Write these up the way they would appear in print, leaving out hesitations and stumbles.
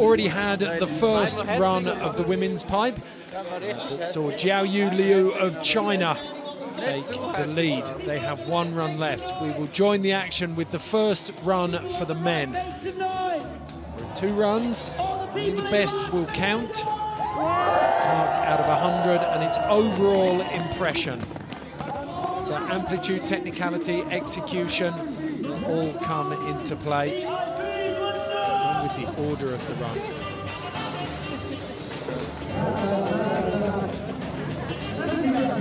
already had the first run of the women's pipe that saw Jiaoyu Liu of China take the lead. They have one run left. We will join the action with the first run for the men. 2 runs, only the best will count. Marked out of 100, and it's overall impression. So amplitude, technicality, execution will all come into play, along with the order of the run.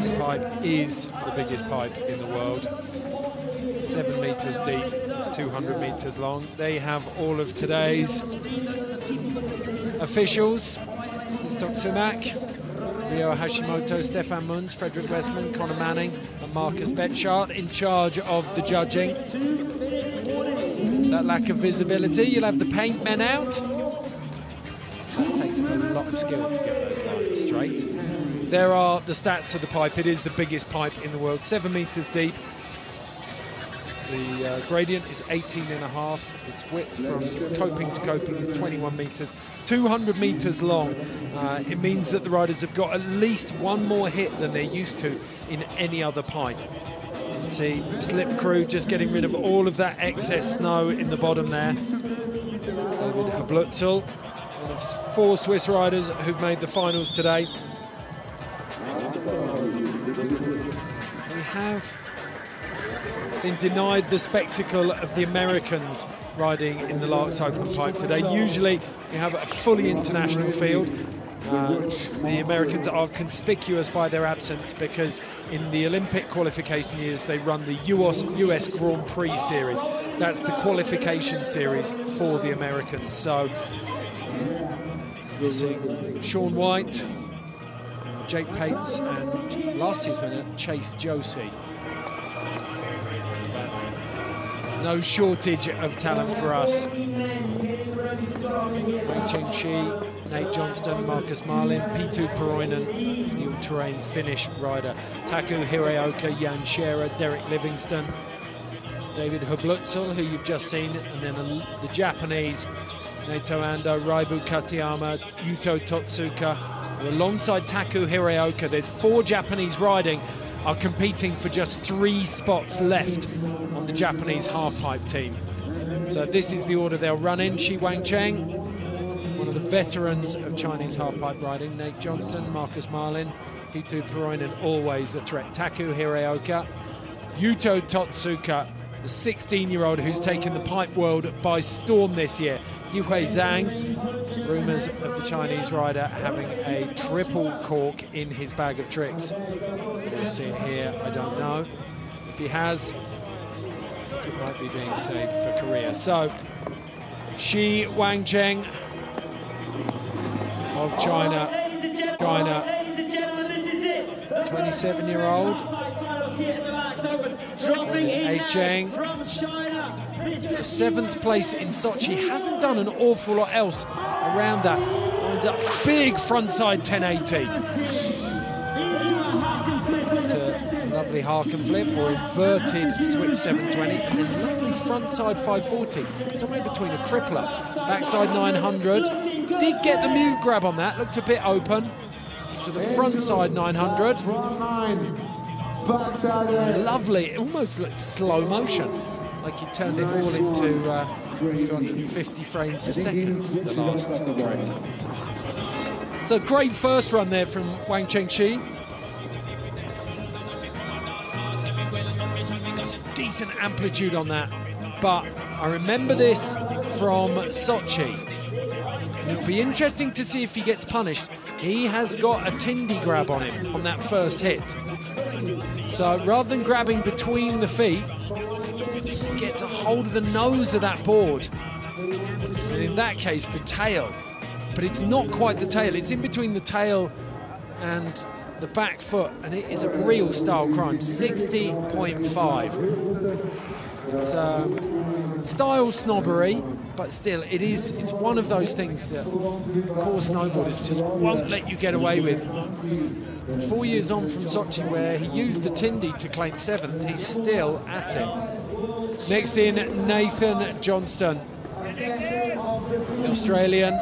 This pipe is the biggest pipe in the world. 7 meters deep, 200 meters long. They have all of today's officials. There's Tok Sumak, Rio Hashimoto, Stefan Munz, Frederick Westman, Conor Manning, and Marcus Betchart in charge of the judging. That lack of visibility, you'll have the paint men out. That takes a lot of skill to get those lines straight. There are the stats of the pipe. It is the biggest pipe in the world, 7 meters deep. The gradient is 18.5. Its width from coping to coping is 21 meters, 200 meters long. It means that the riders have got at least one more hit than they're used to in any other pipe. You can see the slip crew just getting rid of all of that excess snow in the bottom there. David Hablutzel, one of 4 Swiss riders who've made the finals today. We have been denied the spectacle of the Americans riding in the LAAX Open pipe today. Usually we have a fully international field. The Americans are conspicuous by their absence because in the Olympic qualification years they run the US Grand Prix series. That's the qualification series for the Americans. So missing Sean White, Jake Pates, and last year's winner Chase Josie. No shortage of talent for us. Wang Cheng-Shi, Nate Johnston, Marcus Marlin, Pitu Paroinen, the all-terrain Finnish rider, Taku Hiraoka, Jan Scherer, Derek Livingston, David Hablutzel, who you've just seen, and then the Japanese, Naito Ando, Raibu Katayama, Yuto Totsuka. Alongside Taku Hiraoka, there's 4 Japanese riding, are competing for just 3 spots left on the Japanese halfpipe team. So this is the order they'll run in. Shi Wangcheng, one of the veterans of Chinese halfpipe riding. Nate Johnston, Marcus Marlin, Pitu Paroinen, always a threat. Taku Hiraoka, Yuto Totsuka, the 16-year-old who's taken the pipe world by storm this year. Yuhui Zhang, rumours of the Chinese rider having a triple cork in his bag of tricks. We'll see it here, I don't know. If he has, it might be being saved for Korea. So, Shi Wangcheng of China, 27-year-old. Ai Cheng, 7th place in Sochi, hasn't done an awful lot else around that. Winds up big frontside 1080. To a lovely Harken flip or inverted switch 720, and then lovely frontside 540, somewhere between a crippler. Backside 900, did get the mute grab on that, looked a bit open. To the frontside 900. Lovely, almost like slow motion, like he turned it all into 250 frames a second for the last trick. So great first run there from Wang Cheng-Shi. Got some decent amplitude on that, but I remember this from Sochi. And it'll be interesting to see if he gets punished. He has got a Tindy grab on him on that first hit. So rather than grabbing between the feet, he gets a hold of the nose of that board. And in that case, the tail. But it's not quite the tail. It's in between the tail and the back foot. And it is a real style crime. 60.5. It's style snobbery, but still, it's one of those things that core snowboarders just won't let you get away with. 4 years on from Sochi, where he used the Tindy to claim 7th, he's still at it. Next in, Nathan Johnston, the Australian,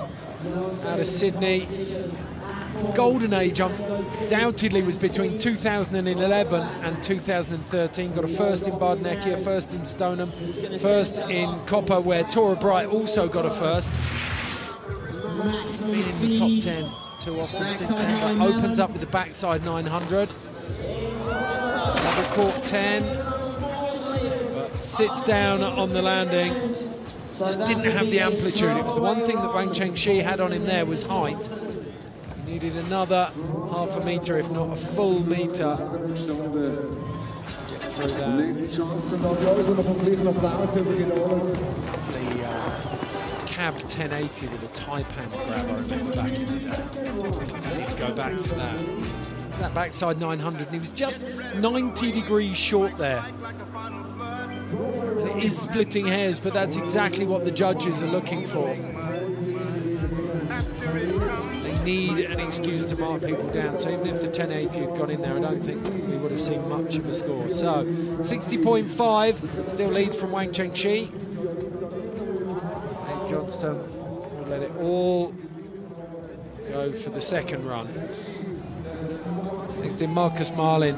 out of Sydney. His golden age undoubtedly was between 2011 and 2013. Got a first in Bardenecchia, first in Stoneham, first in Copper, where Tora Bright also got a first. Hasn't been in the top 10 too often since then, but opens up with the backside 900. Double cork 10, but sits down on the landing. Just didn't have the amplitude. It was the one thing that Wang Chengxi had on him there was height. He needed another half a metre, if not a full metre, to get through that. Lovely cab 1080 with a Taipan grab, I remember back in the day. I'd like to see him go back to that. That backside 900, and he was just 90 degrees short there. And it is splitting hairs, but that's exactly what the judges are looking for. They need an excuse to mark people down, so even if the 1080 had gone in there, I don't think we would have seen much of a score. So 60.5 still leads from Wang Chengxi. Johnston will let it all go for the second run. Next in Marcus Marlin.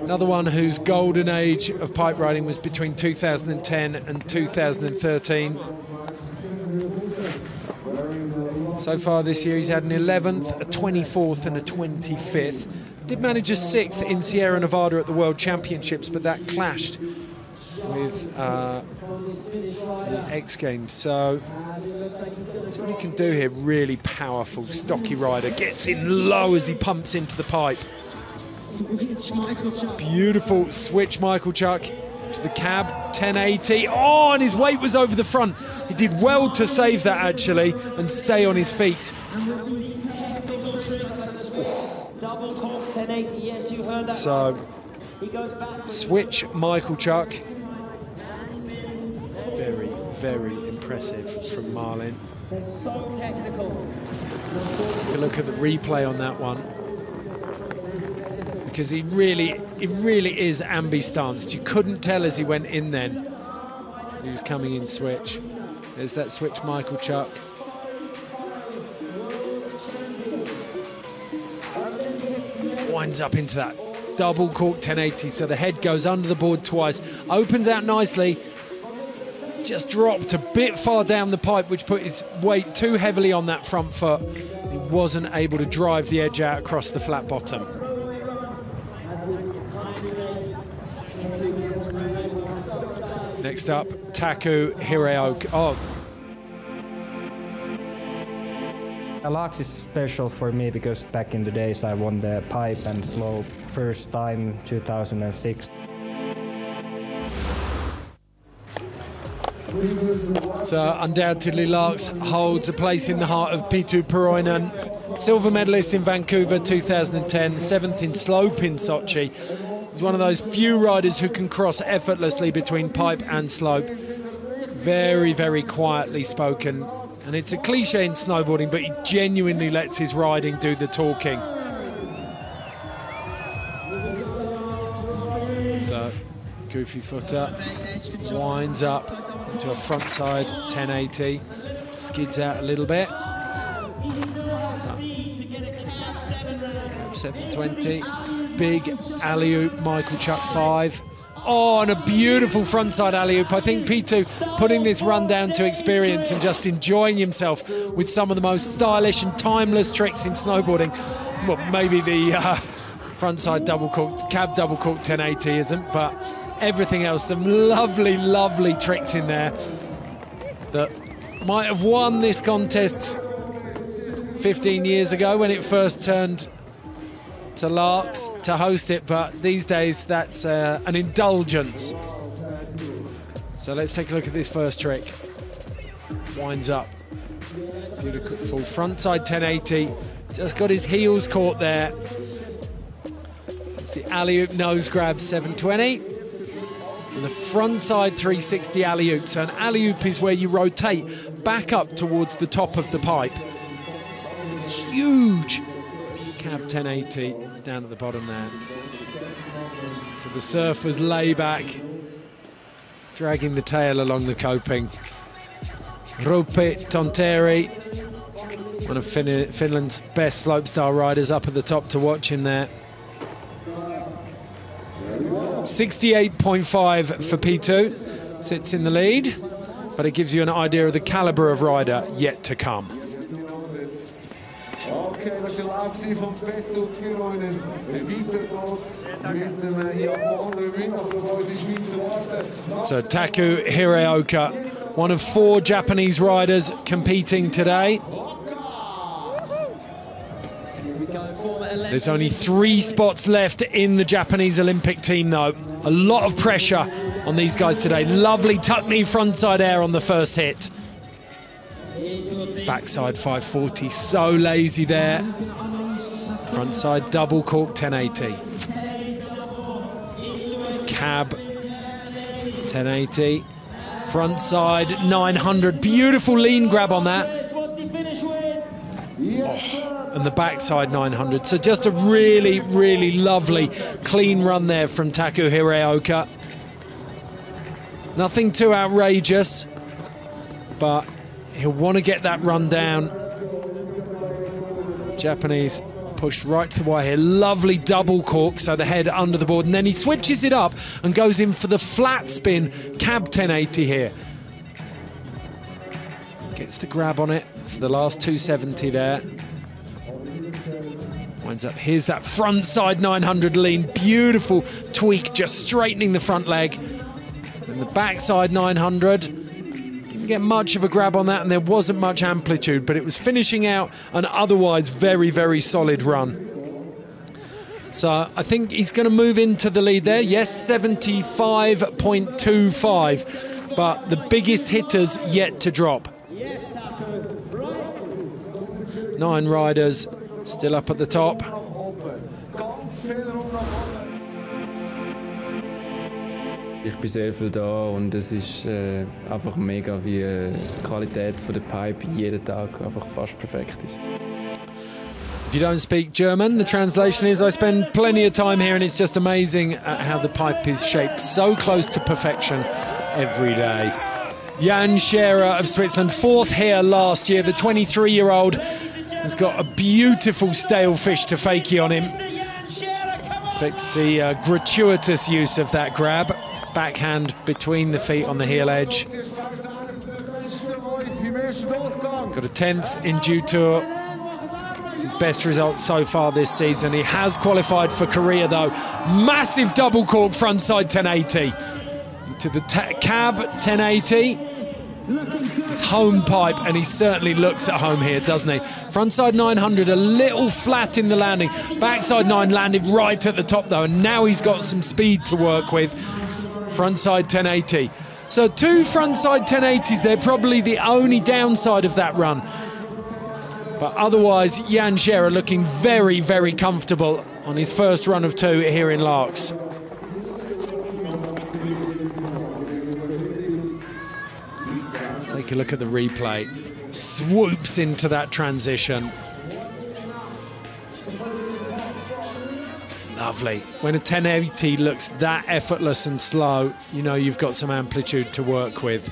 Another one whose golden age of pipe riding was between 2010 and 2013. So far this year he's had an 11th, a 24th and a 25th. Did manage a 6th in Sierra Nevada at the World Championships, but that clashed with the X Games. So let's see what he can do here. Really powerful, stocky rider. Gets in low as he pumps into the pipe. Beautiful switch Michael Chuck to the cab, 1080. Oh, and his weight was over the front. He did well to save that actually and stay on his feet. So switch Michael Chuck. Very, very impressive from Marlin. Take a look at the replay on that one, because he really is ambi-stanced. You couldn't tell as he went in then he was coming in switch. There's that switch Michael Chuck. Winds up into that double cork 1080, so the head goes under the board twice, opens out nicely. Just dropped a bit far down the pipe, which put his weight too heavily on that front foot. He wasn't able to drive the edge out across the flat bottom. Next up, Taku Hiraoka. Oh. LAAX is special for me because back in the days I won the pipe and slope first time 2006. So undoubtedly LAAX holds a place in the heart of Pitu Puroinen. Silver medalist in Vancouver 2010, 7th in slope in Sochi. He's one of those few riders who can cross effortlessly between pipe and slope. Very, very quietly spoken. And it's a cliche in snowboarding, but he genuinely lets his riding do the talking. So, goofy footer, winds up into a frontside 1080, skids out a little bit. Cab 720, big alley-oop, Michael Chuck 5. Oh, and a beautiful frontside alley-oop. I think Pitu putting this run down to experience and just enjoying himself with some of the most stylish and timeless tricks in snowboarding. Well, maybe the frontside double cork, cab double cork 1080 isn't, but everything else, some lovely, lovely tricks in there that might have won this contest 15 years ago when it first turned to LAAX to host it, but these days that's an indulgence. So let's take a look at this first trick. Winds up, beautiful frontside 1080, just got his heels caught there. It's the alley-oop nose grab 720 and the frontside 360 alley-oop. So an alley-oop is where you rotate back up towards the top of the pipe. Huge cab 1080 down at the bottom there. To the surfer's layback, dragging the tail along the coping. Roope Tonteri, one of Finland's best slopestyle riders, up at the top to watch him there. 68.5 for P2, sits in the lead, but it gives you an idea of the caliber of rider yet to come. So Taku Hiraoka, one of 4 Japanese riders competing today. There's only 3 spots left in the Japanese Olympic team though. A lot of pressure on these guys today. Lovely tuck knee frontside air on the first hit. Backside 540, so lazy there. Frontside double cork 1080. Cab 1080. Frontside 900, beautiful lean grab on that. Oh, and the backside 900. So just a really, really lovely clean run there from Taku Hiraoka. Nothing too outrageous, but he'll want to get that run down. Japanese pushed right to the wire here. Lovely double cork, so the head under the board, and then he switches it up and goes in for the flat spin cab 1080 here. Gets the grab on it for the last 270 there. Winds up, here's that front side 900 lean. Beautiful tweak, just straightening the front leg. And the backside 900. Didn't get much of a grab on that, and there wasn't much amplitude, but it was finishing out an otherwise very, very solid run. So I think he's going to move into the lead there. Yes, 75.25, but the biggest hitters yet to drop. 9 riders still up at the top. Ich bin sehr viel da und es ist einfach mega, wie die Qualität von der Pipe jeden Tag einfach fast perfekt ist. If you don't speak German, the translation is I spend plenty of time here and it's just amazing how the pipe is shaped so close to perfection every day. Jan Scherer of Switzerland, 4th here last year. The 23-year-old has got a beautiful stale fish to fakie on him. Expect to see a gratuitous use of that grab. Backhand between the feet on the heel edge. Got a 10th in Dew Tour. It's his best result so far this season. He has qualified for Korea though. Massive double cork frontside 1080. Into the cab 1080. His home pipe, and he certainly looks at home here, doesn't he? Frontside 900, a little flat in the landing. Backside 9 landed right at the top though, and now he's got some speed to work with. Frontside 1080. So 2 frontside 1080s, they're probably the only downside of that run. But otherwise, Jan Scherer looking very, very comfortable on his first run of 2 here in LAAX. Take a look at the replay. Swoops into that transition. Lovely. When a 1080 looks that effortless and slow, you know you've got some amplitude to work with.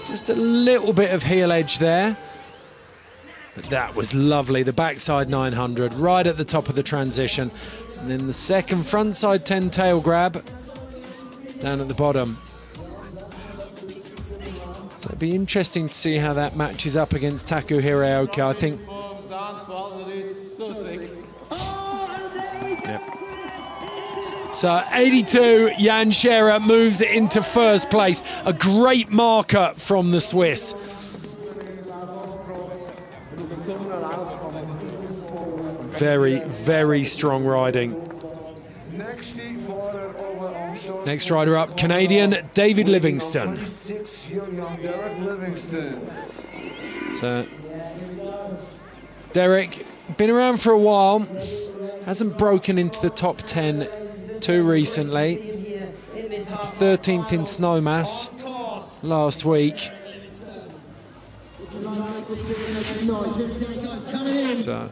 Just a little bit of heel edge there. But that was lovely. The backside 900 right at the top of the transition. And then the second frontside 10 tail grab down at the bottom. So it'd be interesting to see how that matches up against Taku Hiraoka. I think. Yep. So 82, Jan Scherer moves it into first place. A great marker from the Swiss. Very, very strong riding. Next rider up, Canadian David Livingston. So Derek, been around for a while, hasn't broken into the top 10 too recently. 13th in Snowmass last week. So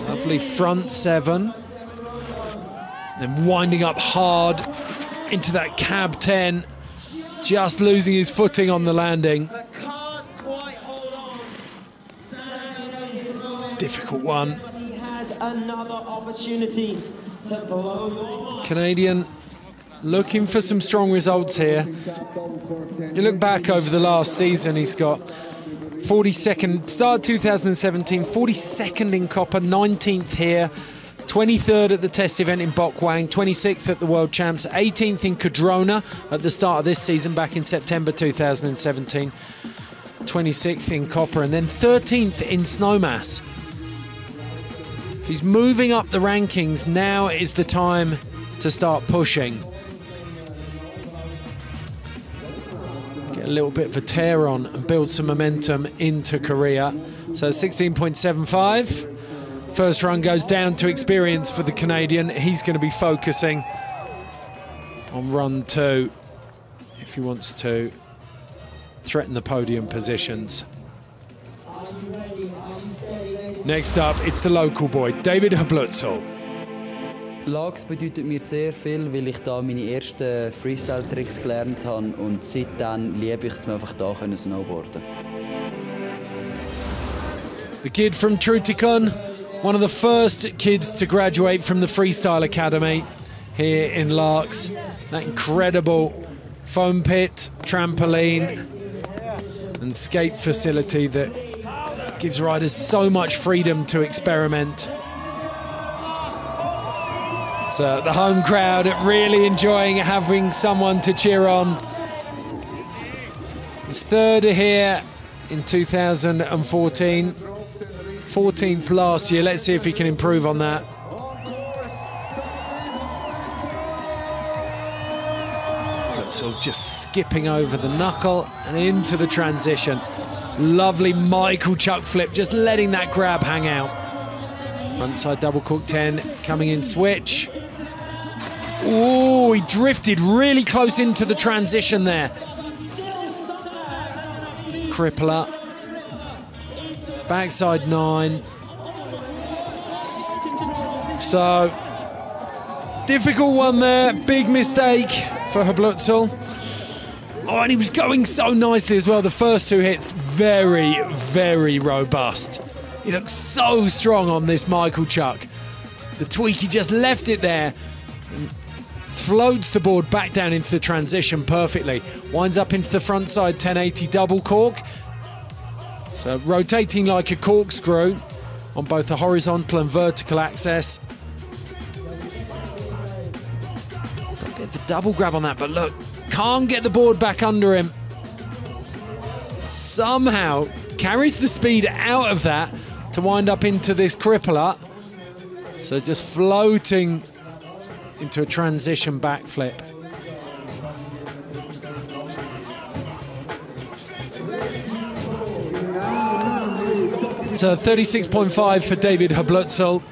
lovely front 7. Then winding up hard into that cab 10. just losing his footing on the landing. Difficult one. He has another opportunity to blow. Canadian looking for some strong results here. You look back over the last season, he's got 42nd, start 2017, 42nd in copper, 19th here, 23rd at the test event in Bokwang, 26th at the World Champs, 18th in Cadrona at the start of this season back in September 2017, 26th in copper, and then 13th in Snowmass. If he's moving up the rankings, now is the time to start pushing. Get a little bit of a tear on and build some momentum into Korea. So 16.75. First run goes down to experience for the Canadian. He's going to be focusing on run 2 if he wants to threaten the podium positions. Next up, it's the local boy, David Hablutzel. LAAX bedeutet mir sehr viel, weil ich da meine ersten Freestyle-Tricks gelernt habe und seitdem liebe ich es, einfach da snowboarden. The kid from Trutikon, one of the first kids to graduate from the Freestyle Academy here in LAAX. That incredible foam pit, trampoline and skate facility that gives riders so much freedom to experiment. So the home crowd really enjoying having someone to cheer on. He's third here in 2014, 14th last year. Let's see if he can improve on that. So just skipping over the knuckle and into the transition. Lovely Michael chuck flip, just letting that grab hang out. Frontside double cork 10, coming in switch. Oh, he drifted really close into the transition there. Crippler. Backside 9. So, difficult one there, big mistake for Hablutzel. Oh, and he was going so nicely as well. The first 2 hits, very, very robust. He looked so strong on this Michael chuck. The tweak, he just left it there. And floats the board back down into the transition perfectly. Winds up into the front side 1080 double cork. So rotating like a corkscrew on both the horizontal and vertical axis. Got a bit of a double grab on that, but look, can't get the board back under him. Somehow carries the speed out of that to wind up into this crippler. So just floating into a transition backflip. So 36.5 for David Hablutzel.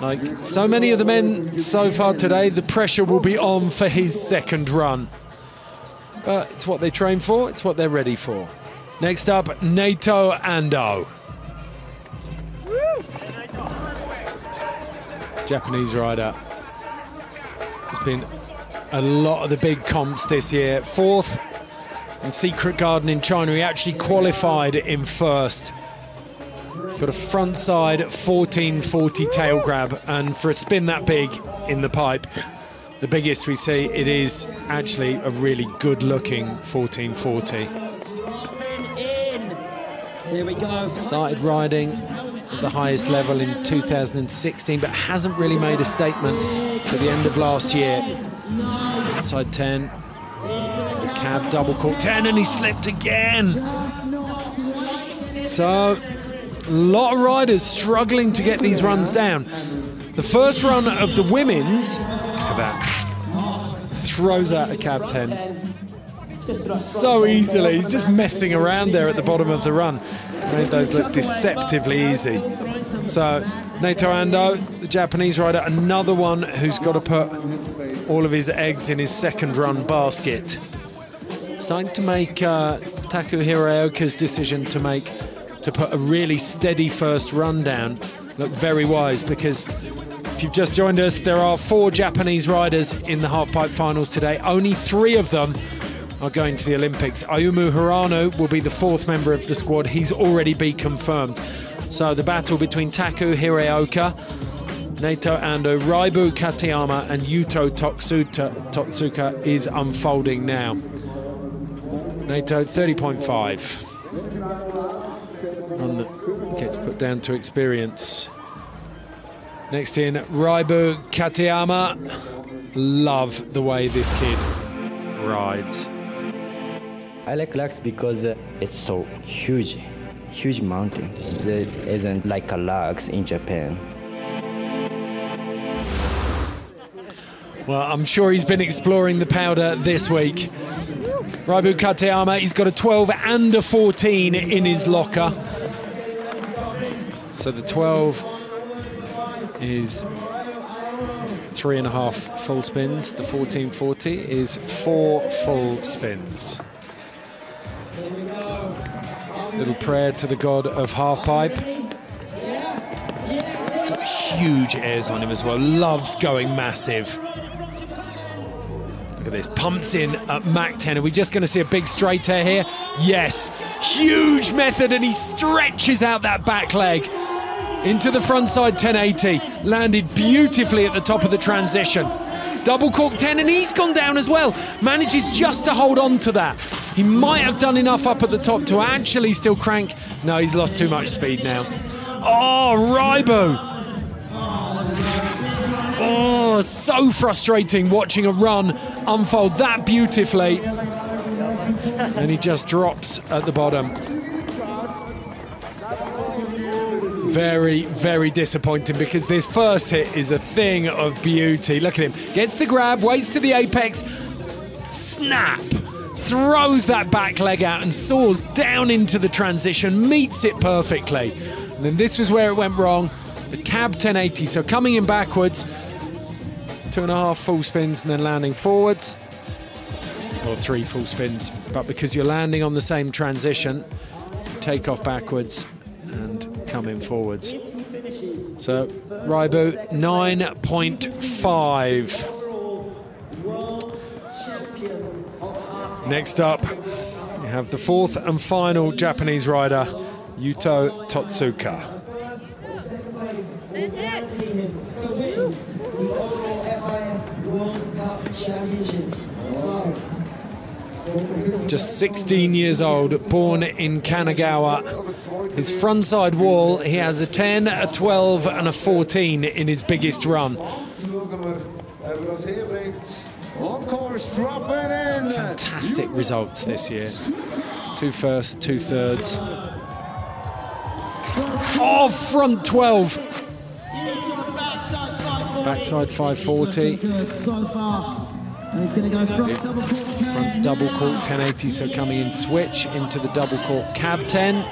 Like so many of the men so far today, the pressure will be on for his second run. But it's what they train for, it's what they're ready for. Next up, Naito Ando. Japanese rider. There's been a lot of the big comps this year. 4th in Secret Garden in China. He actually qualified in 1st. He's got a front side 1440 tail grab, and for a spin that big in the pipe, the biggest we see, it is actually a really good looking 1440. Here we go. Started riding at the highest level in 2016, but hasn't really made a statement to the end of last year. Side 10, to the cab, double cork 10, and he slipped again. So, a lot of riders struggling to get these runs down. The first run of the women's, look at that, throws out a cab 10. So easily, he's just messing around there at the bottom of the run. Made those look deceptively easy. So, Naito Ando, the Japanese rider, another one who's got to put all of his eggs in his second run basket. Starting to make Taku Hiraoka's decision to put a really steady first run down look very wise, because If you've just joined us, there are 4 Japanese riders in the halfpipe finals today. Only 3 of them are going to the Olympics. Ayumu Hirano will be the 4th member of the squad. He's already been confirmed. So the battle between Taku Hiraoka, Naito Ando, Raibu Katayama and Yuto Totsuka is unfolding now. Naito 30.5. One that gets put down to experience. Next in, Raibu Katayama. Love the way this kid rides. I like LAAX because it's so huge mountain. There isn't like a LAAX in Japan. Well, I'm sure he's been exploring the powder this week. Raibu Katayama, he's got a 12 and a 14 in his locker. So the 12 is 3.5 full spins. The 1440 is 4 full spins. Little prayer to the god of halfpipe. Got huge airs on him as well. Loves going massive. Look at this, pumps in at Mach 10. Are we just going to see a big straight air here? Yes, huge method, and he stretches out that back leg into the frontside 1080. Landed beautifully at the top of the transition. Double cork 10, and he's gone down as well. Manages just to hold on to that. He might have done enough up at the top to actually still crank. No, he's lost too much speed now. Oh, Raibu. Oh, so frustrating watching a run unfold that beautifully. And he just drops at the bottom. Very, very disappointing because this first hit is a thing of beauty. Look at him. Gets the grab, waits to the apex, snap, throws that back leg out and soars down into the transition, meets it perfectly. And then this was where it went wrong. The cab 1080, so coming in backwards, 2.5 full spins and then landing forwards. Or 3 full spins, but because you're landing on the same transition, take off backwards and come in forwards. So Raibu 9.5. Next up, we have the 4th and final Japanese rider, Yuto Totsuka. Just 16 years old, born in Kanagawa. His frontside wall, he has a 10, a 12 and a 14 in his biggest run. Some fantastic results this year. 2 firsts, 2 thirds. Oh, front 12. Backside 540. Front double cork 1080, so coming in switch into the double cork cab 10.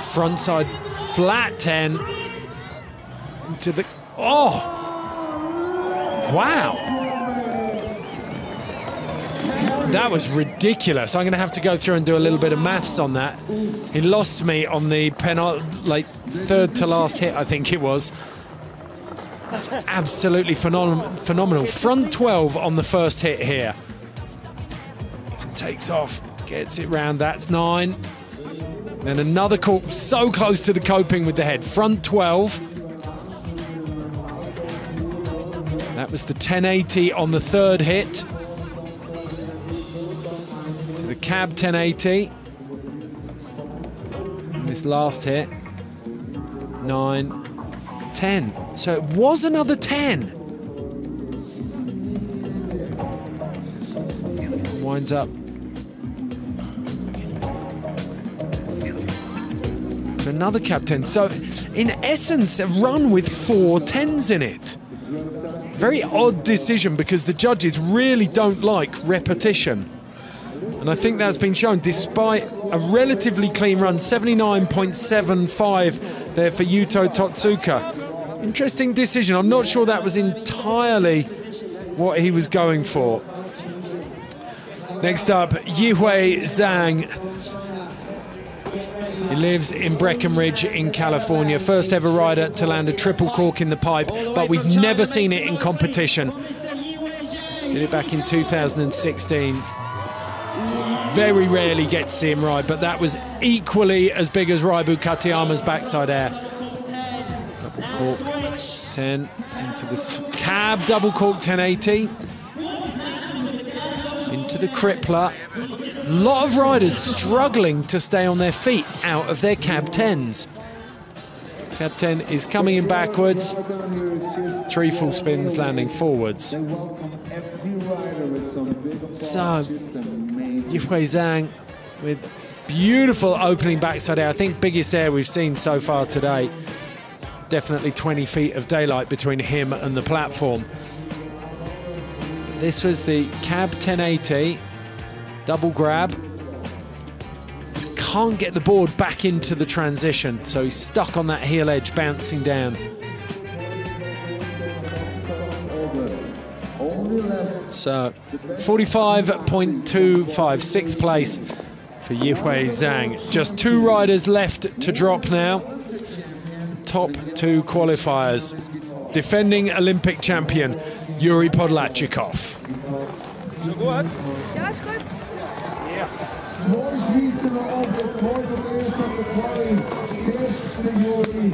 Frontside flat 10 into the, oh, wow. That was ridiculous. I'm going to have to go through and do a little bit of maths on that. He lost me on the third to last hit, I think it was. That's absolutely phenomenal. Front 12 on the first hit here. So takes off, gets it round, that's 9. Then another cork so close to the coping with the head. Front 12. That was the 1080 on the third hit. To the cab 1080. And this last hit, 9, 10. So it was another 10. Winds up. To another cab 10. So in essence, a run with 4 10s in it. Very odd decision because the judges really don't like repetition. And I think that's been shown despite a relatively clean run, 79.75 there for Yuto Totsuka. Interesting decision. I'm not sure that was entirely what he was going for. Next up, Yihui Zhang. He lives in Breckenridge in California. First ever rider to land a triple cork in the pipe, but we've never seen it in competition. Did it back in 2016. Very rarely get to see him ride, but that was equally as big as Raibu Katayama's backside air. Double cork 10 into the cab, double cork 1080. Into the crippler. A lot of riders struggling to stay on their feet out of their cab 10s. Cab 10 is coming in backwards. 3 full spins landing forwards. So, Yihui Zhang with beautiful opening backside air. I think biggest air we've seen so far today. Definitely 20 feet of daylight between him and the platform. This was the cab 1080, double grab. Just can't get the board back into the transition, so he's stuck on that heel edge, bouncing down. So 45.25, sixth place for Yihui Zhang. Just 2 riders left to drop now. Top 2 qualifiers. Defending Olympic champion, Yuri Podlachikov.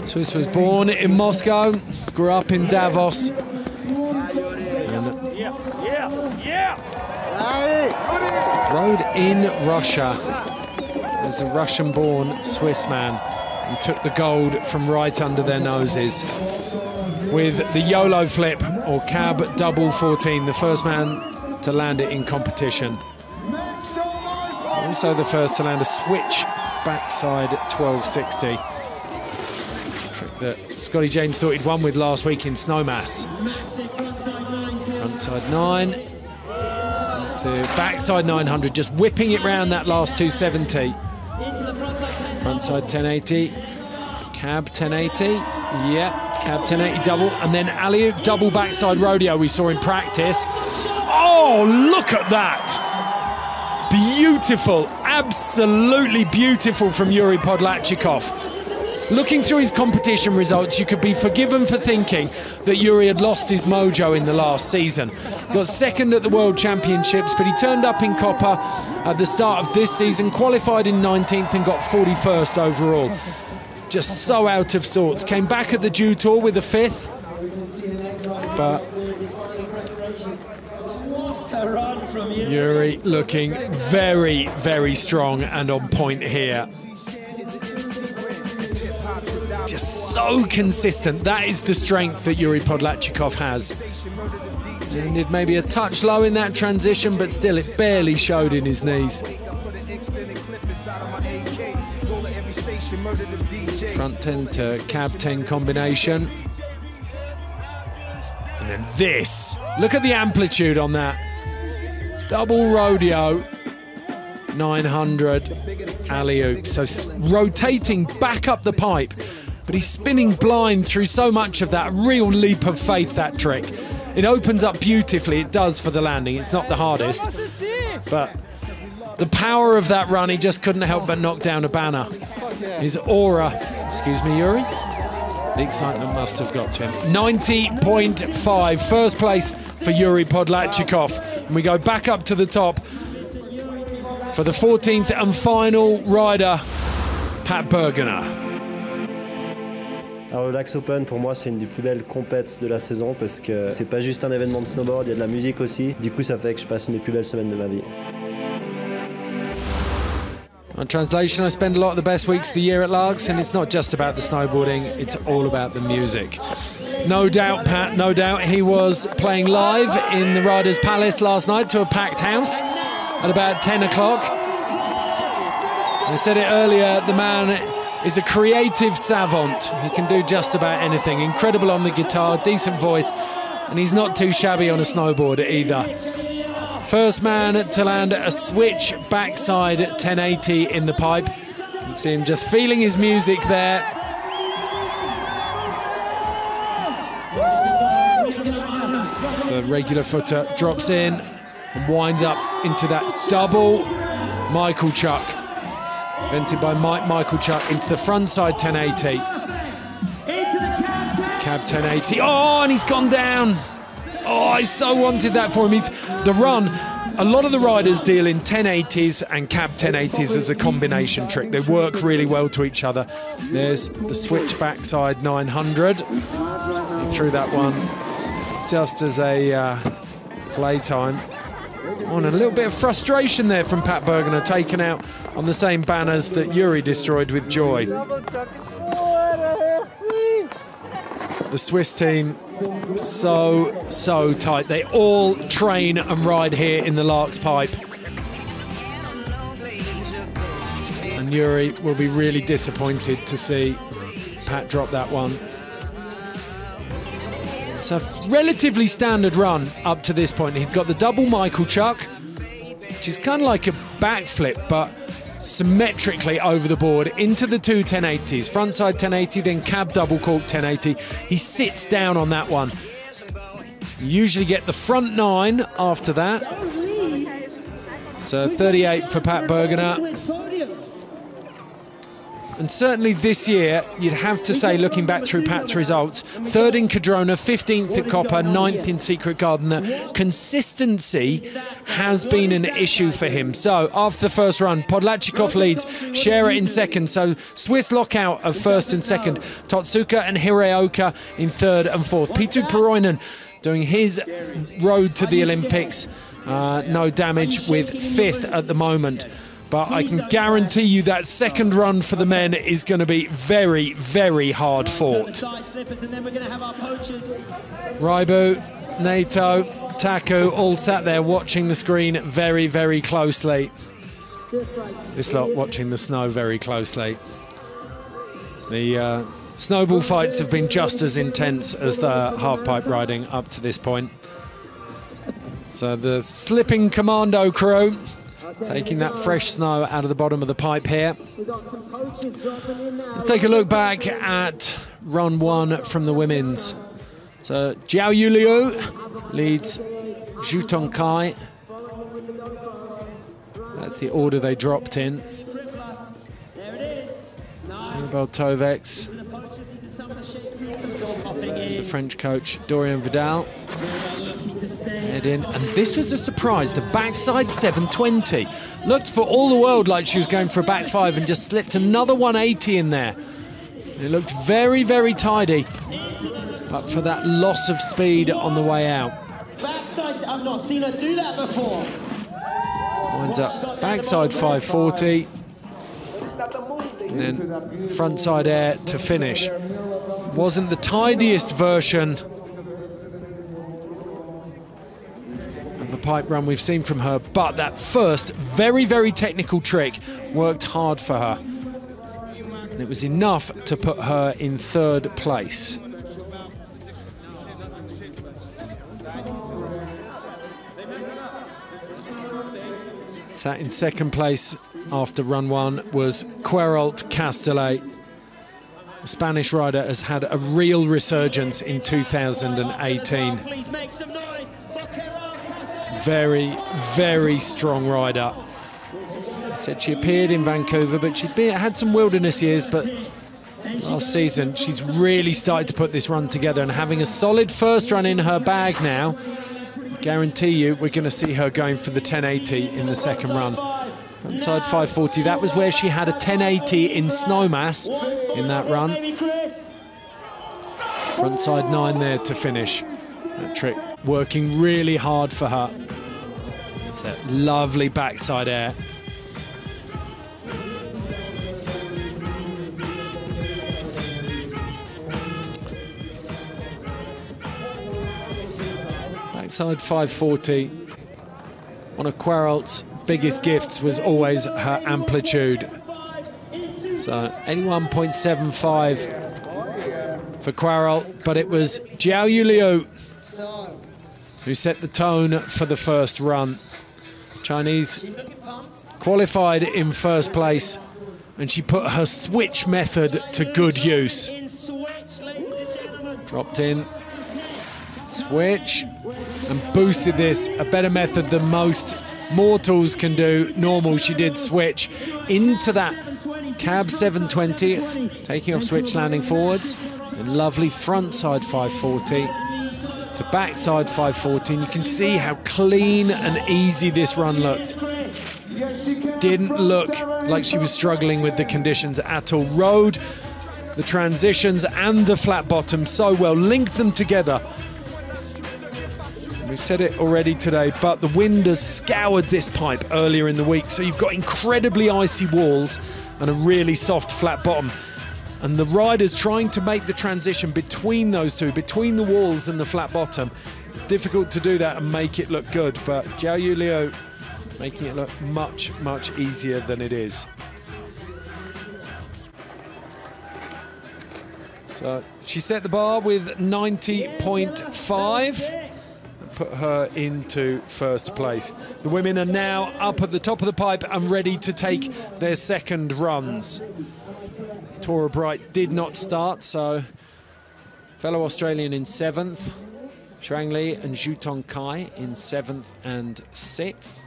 Swiss was born in Moscow, grew up in Davos. Rode in Russia as a Russian-born Swiss man and took the gold from right under their noses with the YOLO flip, or cab double 14, the first man to land it in competition. Also the first to land a switch backside 1260. Trick that Scotty James thought he'd won with last week in Snowmass. Frontside 9 to backside 900, just whipping it round that last 270. Frontside 1080, cab 1080, yeah, cab 1080 double, and then alley-oop double backside rodeo we saw in practice. Oh, look at that! Beautiful, absolutely beautiful from Yuri Podlachikov. Looking through his competition results, you could be forgiven for thinking that Yuri had lost his mojo in the last season. Got second at the World Championships, but he turned up in Copper at the start of this season, qualified in 19th and got 41st overall. Just so out of sorts. Came back at the Dew Tour with a 5th, but Yuri looking very, very strong and on point here. Just so consistent. That is the strength that Yuri Podlachikov has. Ended maybe a touch low in that transition, but still it barely showed in his knees. Front 10 to cab 10 combination. And then this. Look at the amplitude on that. Double rodeo. 900 alley-oop. So rotating back up the pipe. But he's spinning blind through so much of that. Real leap of faith, that trick. It opens up beautifully. It does for the landing. It's not the hardest. But the power of that run, he just couldn't help but knock down a banner. His aura, excuse me, Yuri? The excitement must have got to him. 90.5, first place for Yuri Podlachikov. And we go back up to the top for the 14th and final rider, Pat Bergener. Alors le LAAX Open pour moi c'est une des plus belles compètes de la saison parce que c'est pas juste un événement de snowboard, il y a de la musique aussi. Du coup ça fait que je passe une des plus belles semaines de ma vie. On translation, I spend a lot of the best weeks of the year at LAAX, and it's not just about the snowboarding, it's all about the music. No doubt, Pat, no doubt. He was playing live in the Riders Palace last night to a packed house at about 10 o'clock. I said it earlier, the man is a creative savant. He can do just about anything. Incredible on the guitar, decent voice, and he's not too shabby on a snowboard either. First man to land a switch backside 1080 in the pipe. You can see him just feeling his music there. So regular footer drops in and winds up into that double Michael Chuck. Invented by Michael Chuck into the frontside 1080. Cab 1080. Oh, and he's gone down. Oh, I so wanted that for him. The run, a lot of the riders deal in 1080s and cab 1080s as a combination trick. They work really well to each other. There's the switch backside 900. He threw that one just as a playtime. Oh, and a little bit of frustration there from Pat Bergener, taken out on the same banners that Yuri destroyed with joy. The Swiss team, so tight. They all train and ride here in the LAAX Pipe. And Yuri will be really disappointed to see Pat drop that one. It's a relatively standard run up to this point. He'd got the double Michael Chuck, which is kind of like a backflip, but symmetrically over the board into the two 1080s. Frontside 1080, then cab double cork 1080. He sits down on that one. You usually get the front 9 after that. So 38 for Pat Bergener. And certainly this year, you'd have to say, looking back through Pat's results, 3rd in Cadrona, 15th at Copper, 9th in Secret Garden, that consistency has been an issue for him. So after the first run, Podlachikov leads, Scherer in 2nd. So Swiss lockout of 1st and 2nd. Totsuka and Hireoka in 3rd and 4th. Pitu Poroinen doing his road to the Olympics. No damage with 5th at the moment. But I can guarantee you that second run for the men is going to be very, very hard fought. Raibu, Nato, Taku all sat there watching the screen very, very closely. This lot watching the snow very closely. The snowball fights have been just as intense as the half-pipe riding up to this point. So the slipping commando crew taking that fresh snow out of the bottom of the pipe here. Let's take a look back at run 1 from the women's. So Jiao Yuliu leads Zhu Tongkai. That's the order they dropped in. Annabelle Tovex, the French coach Dorian Vidal. Head in, and this was a surprise. The backside 720 looked for all the world like she was going for a back 5 and just slipped another 180 in there. It looked very, very tidy, but for that loss of speed on the way out. Backsides, I've not seen her do that before. Winds up backside 540, and then frontside air to finish. Wasn't the tidiest version the pipe run we've seen from her, but that first very, very technical trick worked hard for her. And it was enough to put her in 3rd place. Sat in 2nd place after run 1 was Queralt Castellet. The Spanish rider has had a real resurgence in 2018. Very, very strong rider. I said she appeared in Vancouver, but she'd had some wilderness years, but last season she's really started to put this run together, and having a solid first run in her bag now, guarantee you we're going to see her going for the 1080 in the second run. Frontside 540, that was where she had a 1080 in Snowmass in that run. Frontside 9 there to finish. That trick working really hard for her. It's that lovely backside air. Backside 540. One of Queralt's biggest gifts was always her amplitude. So 81.75 for Queralt, but it was Jiao Yuliu who set the tone for the first run. Chinese qualified in 1st place, and she put her switch method to good use. Dropped in, switch, and boosted this, a better method than most mortals can do. Normal, she did switch into that Cab 720, taking off switch, landing forwards. And lovely frontside 540 to backside 540. And you can see how clean and easy this run looked. Didn't look like she was struggling with the conditions at all. Rode the transitions and the flat bottom so well, linked them together. We've said it already today, but the wind has scoured this pipe earlier in the week, so you've got incredibly icy walls and a really soft flat bottom. And the rider's trying to make the transition between those two, between the walls and the flat bottom. Difficult to do that and make it look good, but Zhao Yuliu making it look much, much easier than it is. So she set the bar with 90.5 and put her into first place. The women are now up at the top of the pipe and ready to take their second runs. Tora Bright did not start, so fellow Australian in 7th, Shuang Li and Zhu Tong Kai in 7th and 6th.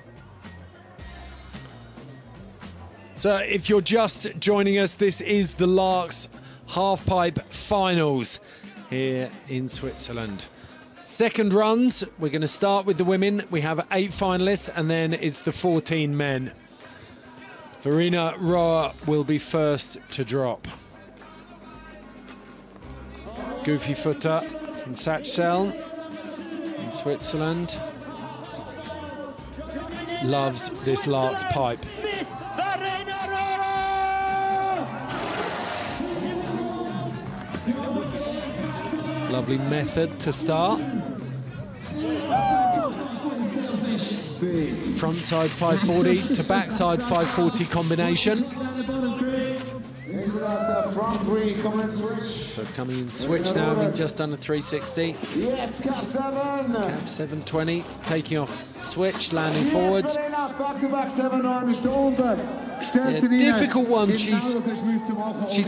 So if you're just joining us, this is the LAAX Halfpipe Finals here in Switzerland. Second runs, we're going to start with the women. We have 8 finalists and then it's the 14 men. Verena Roa will be first to drop. Goofy footer from Sachsel in Switzerland. Loves this LAAX pipe. Lovely method to start. Frontside 540 to backside 540 combination. So coming in switch now, having just done a 360. Yes, Cab 7. Cab 720, taking off switch, landing forwards. Back-to-back 7 Yeah, difficult one. She's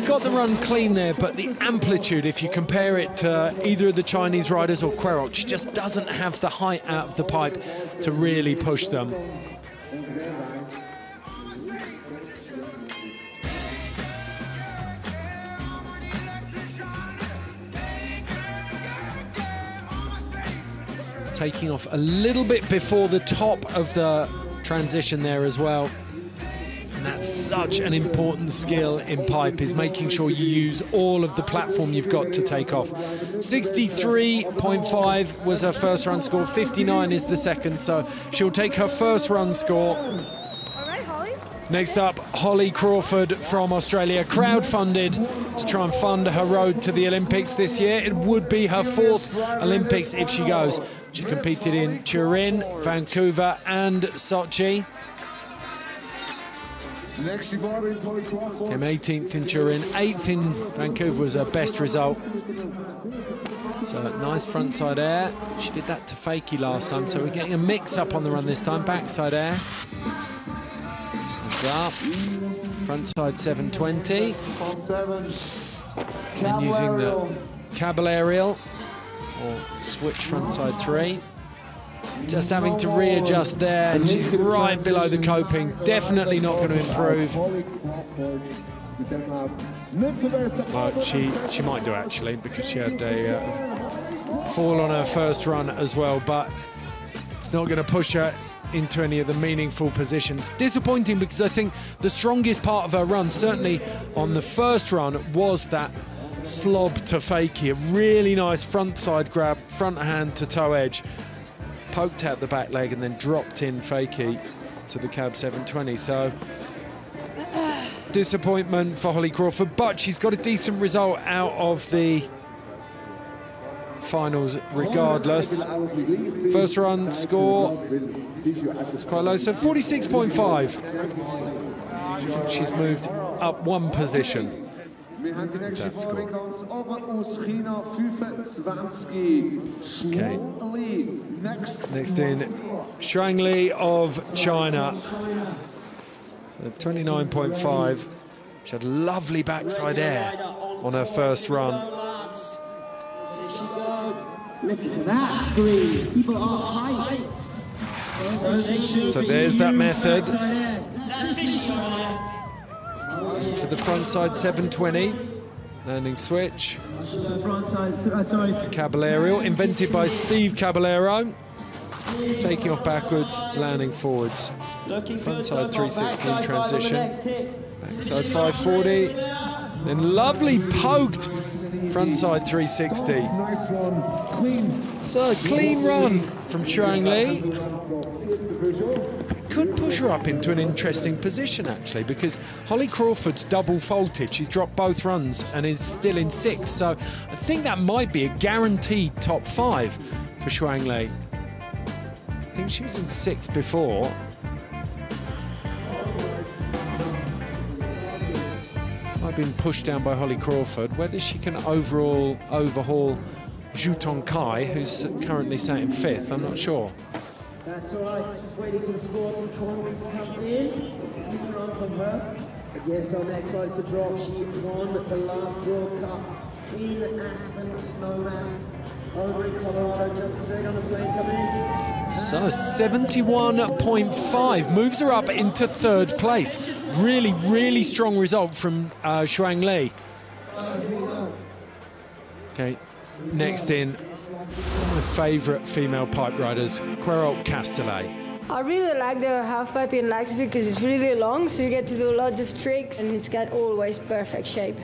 got the run clean there, but the amplitude, if you compare it to either of the Chinese riders or Querot, she just doesn't have the height out of the pipe to really push them. Taking off a little bit before the top of the transition there as well. And that's such an important skill in pipe, is making sure you use all of the platform you've got to take off. 63.5 was her first run score, 59 is the second, so she'll take her first run score. Next up, Holly Crawford from Australia, crowdfunded to try and fund her road to the Olympics this year. It would be her 4th Olympics if she goes. She competed in Turin, Vancouver and Sochi. Came 18th in Turin, 8th in Vancouver was her best result. So nice frontside air. She did that to Fakie last time, so we're getting a mix-up on the run this time. Backside air. Up. Frontside 720. And using the cable aerial or switch frontside 3. Just having to readjust there, and she's right below the coping. Definitely not going to improve. But she might do actually, because she had a fall on her first run as well, but it's not going to push her into any of the meaningful positions. Disappointing, because I think the strongest part of her run, certainly on the first run, was that slob to fakie. A really nice frontside grab, front hand to toe edge, poked out the back leg and then dropped in fakie to the Cab 720. So disappointment for Holly Crawford, but she's got a decent result out of the finals regardless. First run score was quite low, so 46.5. She's moved up 1 position. That score. Okay. Next in, Shuang Li of China. So 29.5. She had lovely backside air on her first run. Listen to that scream. People are hyped. So there's that method. To the frontside 720. Landing switch. The Caballero, invented by Steve Caballero. Taking off backwards, landing forwards. Frontside 360 in transition. Backside 540. Then lovely poked frontside 360. So clean run from Xuang Li. Could push her up into an interesting position actually, because Holly Crawford's double faulted. She's dropped both runs and is still in 6th. So I think that might be a guaranteed top 5 for Xuang Li. I think she was in 6th before. I've been pushed down by Holly Crawford. Whether she can overhaul Zhu Tongkai, who's currently sat in 5th, I'm not sure. That's all right, just waiting for the sporting corner to come in. Keep run from her. Yes, our next fight to drop. She won the last World Cup in Aspen Snowman over in Colorado. Jumps straight on the plane, come in. So 71.5 moves her up into 3rd place. Really, really strong result from Xuang Li. Okay, next in, one of my favourite female pipe riders, Queralt Castellet. I really like the half pipe in LAAX because it's really long, so you get to do lots of tricks and it's got always perfect shape.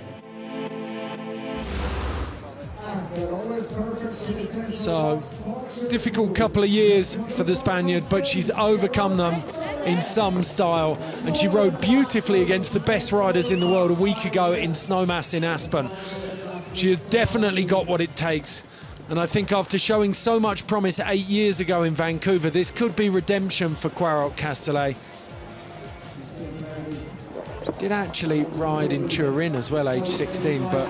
So, difficult couple of years for the Spaniard, but she's overcome them in some style, and she rode beautifully against the best riders in the world a week ago in Snowmass in Aspen. She has definitely got what it takes, and I think after showing so much promise 8 years ago in Vancouver, this could be redemption for Queralt Castellet. Did actually ride in Turin as well, age 16, but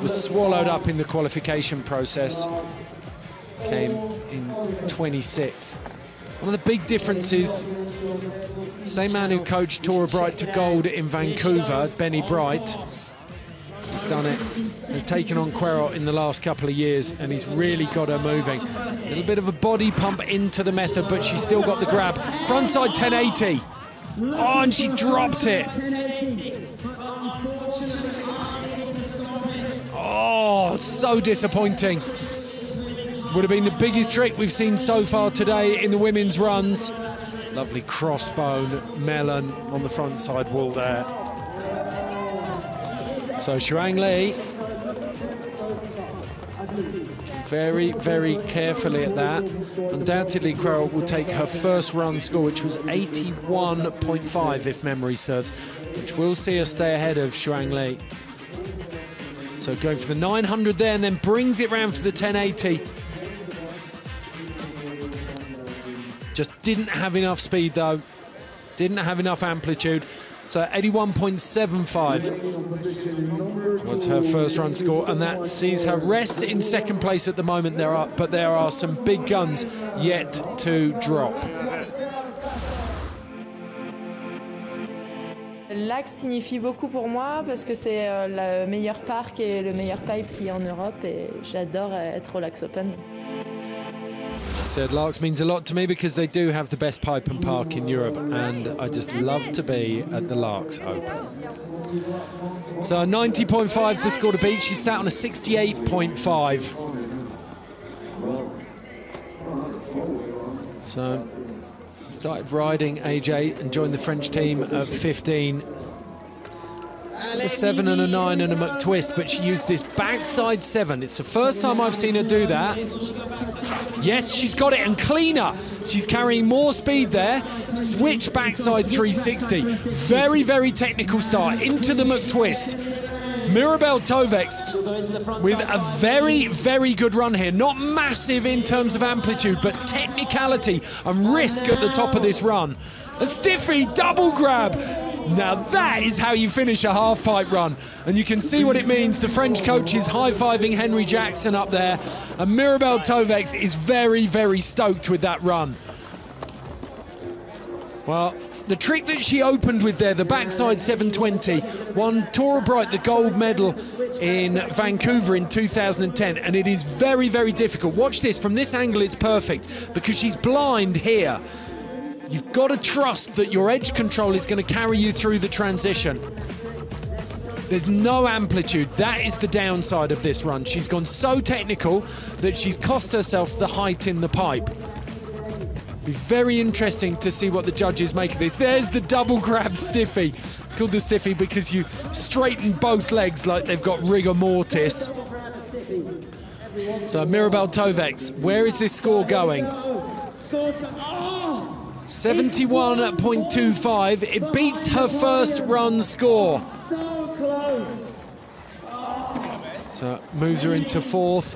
was swallowed up in the qualification process. Came in 26th. One of the big differences, same man who coached Tora Bright to gold in Vancouver, Benny Bright, he's done it, has taken on Queralt in the last couple of years, and he's really got her moving. A little bit of a body pump into the method, but she's still got the grab. Frontside 1080. Oh, and she dropped it. Oh, so disappointing. Would have been the biggest trick we've seen so far today in the women's runs. Lovely crossbone melon on the front side wall there. So Xuang Li, very, very carefully at that. Undoubtedly, Queralt will take her first run score, which was 81.5, if memory serves, which will see her stay ahead of Xuang Li. So going for the 900 there, and then brings it round for the 1080. Just didn't have enough speed, though. Didn't have enough amplitude. So 81.75 was her first run score, and that sees her rest in 2nd place at the moment. But there are some big guns yet to drop. LAAX signifie beaucoup pour moi parce que c'est le meilleur parc et le meilleur pipe qu'il y a en Europe, et j'adore être au LAAX Open. She said LAAX means a lot to me because they do have the best pipe and park in Europe, and I just love to be at the LAAX Open. So 90.5 the score to beat. She sat on a 68.5. So started riding age 8 and joined the French team at 15. She's got a 7 and a 9 and a McTwist, but she used this backside 7. It's the first time I've seen her do that. Yes, she's got it, and cleaner. She's carrying more speed there. Switch backside 360. Very, very technical start into the McTwist. Mirabel Tovex with a very, very good run here. Not massive in terms of amplitude, but technicality and risk at the top of this run. A stiffy double grab. Now that is how you finish a half-pipe run. And you can see what it means. The French coach is high-fiving Henry Jackson up there. And Mirabel Tovex is very, very stoked with that run. Well, the trick that she opened with there, the backside 720, won Tora Bright the gold medal in Vancouver in 2010, and it is very, very difficult. Watch this, from this angle it's perfect, because she's blind here. You've got to trust that your edge control is going to carry you through the transition. There's no amplitude. That is the downside of this run. She's gone so technical that she's cost herself the height in the pipe. Be very interesting to see what the judges make of this. There's the double grab stiffy. It's called the stiffy because you straighten both legs like they've got rigor mortis. So Mirabel Tovex, where is this score going? 71.25. It beats her first run score. So moves her into fourth.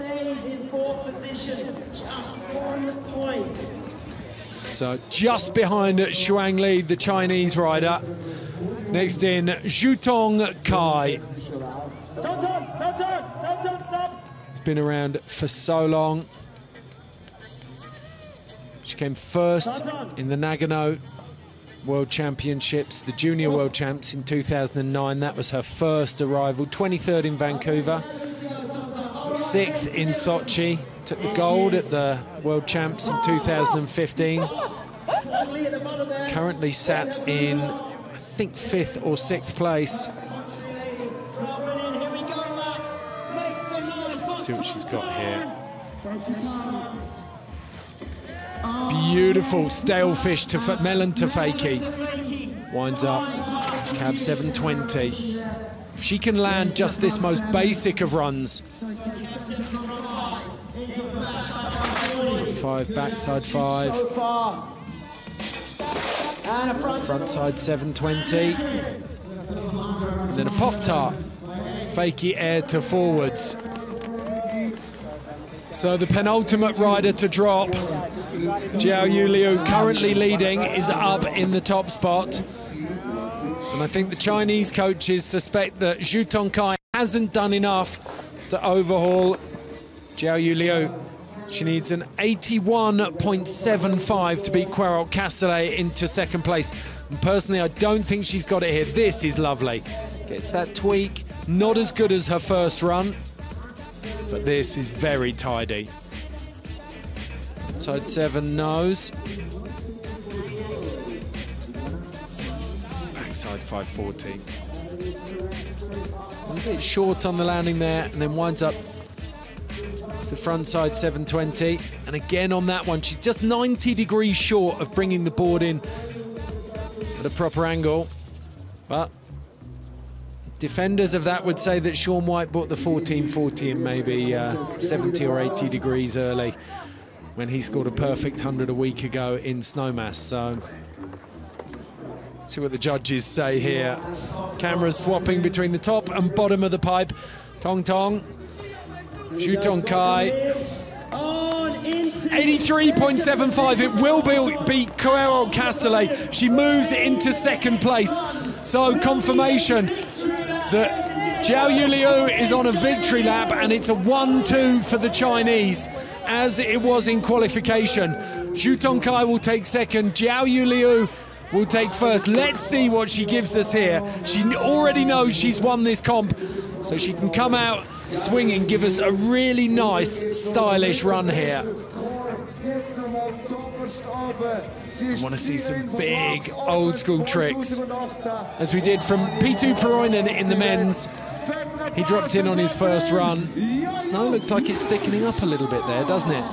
So just behind Xuang Li, the Chinese rider. Next in, Zhutong Kai. It's been around for so long. She came first in the Nagano World Championships, the Junior World Champs in 2009. That was her first arrival. 23rd in Vancouver. 6th in Sochi. Took the gold at the World Champs in 2015. Currently sat in, I think, 5th or 6th place. Let's see what she's got here. Beautiful stale fish to melon to fakie. Winds up, cab 720. If she can land just this most basic of runs. 5, backside 5. Frontside 720. And then a pop-tart. Fakie air to forwards. So the penultimate rider to drop, Jiao Yuliu, currently leading, is up in the top spot. And I think the Chinese coaches suspect that Zhutong Kai hasn't done enough to overhaul Jiao Yuliu. She needs an 81.75 to beat Queralt Castellet into second place. And personally, I don't think she's got it here. This is lovely. Gets that tweak. Not as good as her first run, but this is very tidy. Side 7 nose. Backside 540. A bit short on the landing there, and then winds up. It's the front side 720. And again on that one, she's just 90 degrees short of bringing the board in at a proper angle. But defenders of that would say that Shaun White bought the 1440 in maybe 70 or 80 degrees early when he scored a perfect 100 a week ago in Snowmass. So let's see what the judges say here. Cameras swapping between the top and bottom of the pipe. Tong Tong, Zhutong Kai. 83.75, it will beat Queralt Castellet. She moves into second place. So confirmation that Jiao Yuliu is on a victory lap, and it's a 1-2 for the Chinese, as it was in qualification. Zhutong Kai will take second, Jiao Yuliu will take first. Let's see what she gives us here. She already knows she's won this comp, so she can come out swinging, give us a really nice, stylish run here. I want to see some big old school tricks, as we did from P2 Peroinen in the men's. He dropped in on his first run. Snow looks like it's thickening up a little bit there, doesn't it?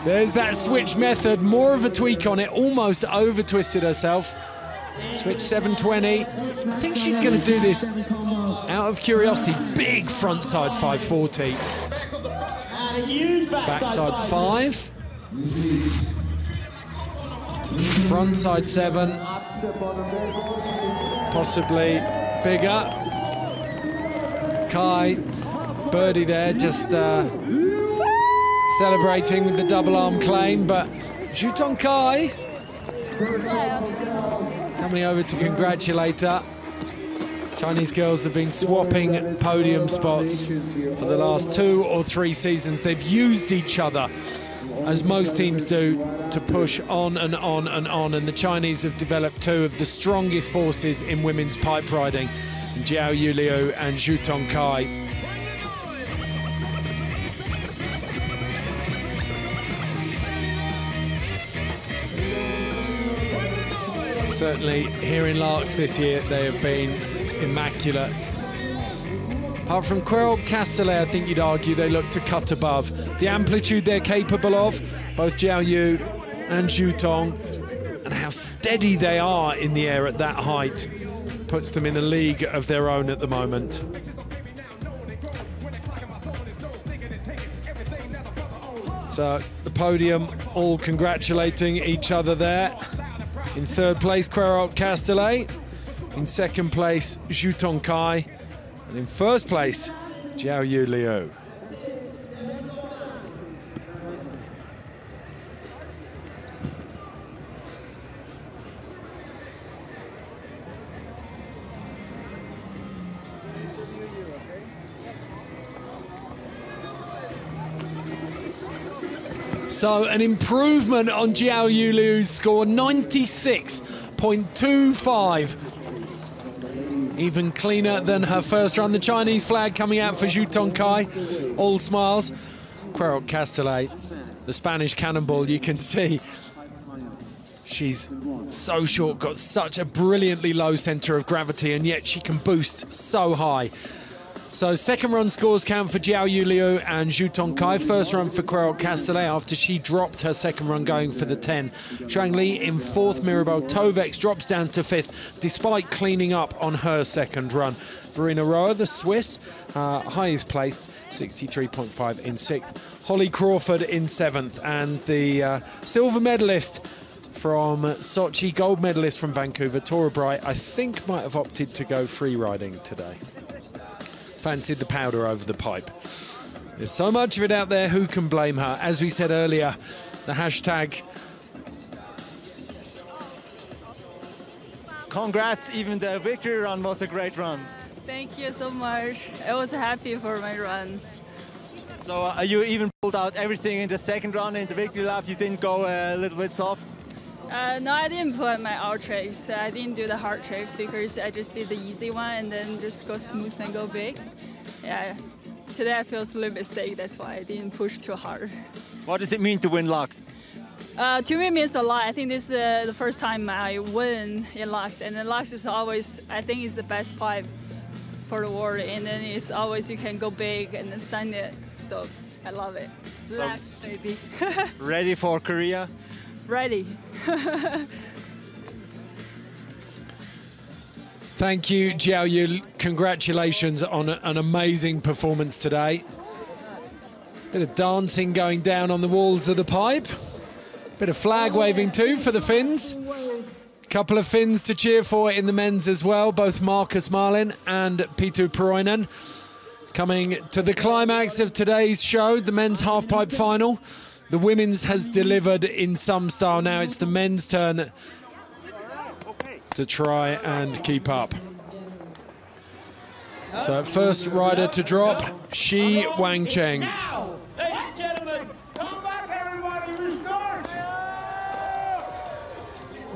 There's that switch method, more of a tweak on it, almost over twisted herself. Switch 720. I think she's going to do this out of curiosity. Big frontside 540. Backside 5. Frontside 7. Possibly bigger. Kai, birdie there, just celebrating with the double arm claim, but Zhutong Kai coming over to congratulate her. Chinese girls have been swapping podium spots for the last 2 or 3 seasons. They've used each other, as most teams do, to push on and on and on, and the Chinese have developed 2 of the strongest forces in women's pipe riding, in Jiao Yuliu and Zhutong Kai. Certainly here in LAAX this year, they have been immaculate. Apart from Queralt Castellet, I think you'd argue they look to cut above. The amplitude they're capable of, both Jiao Yu and Zhu Tong, and how steady they are in the air at that height, puts them in a league of their own at the moment. So the podium all congratulating each other there. In third place, Queralt Castellet. In second place, Zhu Tong Kai. And in first place, Jiao Yu Liu. So an improvement on Jiao Yu Liu's score, 96.25. Even cleaner than her first run. The Chinese flag coming out for Zhu Tong Kai. All smiles. Queralt Castellet, the Spanish cannonball, you can see. She's so short, got such a brilliantly low centre of gravity, and yet she can boost so high. So second run scores count for Jiao Yu Liu and Zhu Tong Kai. First run for Queralt Castellet after she dropped her second run going for the 10. Zhang Li in fourth, Mirabel Tovex drops down to fifth despite cleaning up on her second run. Verena Roa, the Swiss, highest placed, 63.5 in sixth. Holly Crawford in seventh, and the silver medalist from Sochi, gold medalist from Vancouver, Tora Bright, I think might have opted to go free riding today. Fancied the powder over the pipe. There's so much of it out there, who can blame her? As we said earlier, the hashtag. Congrats, even the victory run was a great run. Thank you so much. I was happy for my run. So you even pulled out everything in the second run in the victory lap. You didn't go a little bit soft? No, I didn't put my out tricks. I didn't do the hard tricks because I just did the easy one and then just go smooth and go big. Yeah, today I feel a little bit sick, that's why I didn't push too hard. What does it mean to win LAAX? To me, it means a lot. I think this is the first time I win in LAAX, and then LAAX is always, I think, is the best pipe for the world, and then it's always you can go big and then send it. So I love it. LAAX, baby. Ready for Korea? Ready. Thank you, Jiao Yu. Congratulations on an amazing performance today. Bit of dancing going down on the walls of the pipe. Bit of flag waving too for the Finns. Couple of Finns to cheer for in the men's as well, both Marcus Marlin and Pitu Puroinen. Coming to the climax of today's show, the men's halfpipe final. The women's has delivered in some style. Now it's the men's turn to try and keep up. So first rider to drop, Shi Wangcheng. Ladies and gentlemen, come back everybody, restart!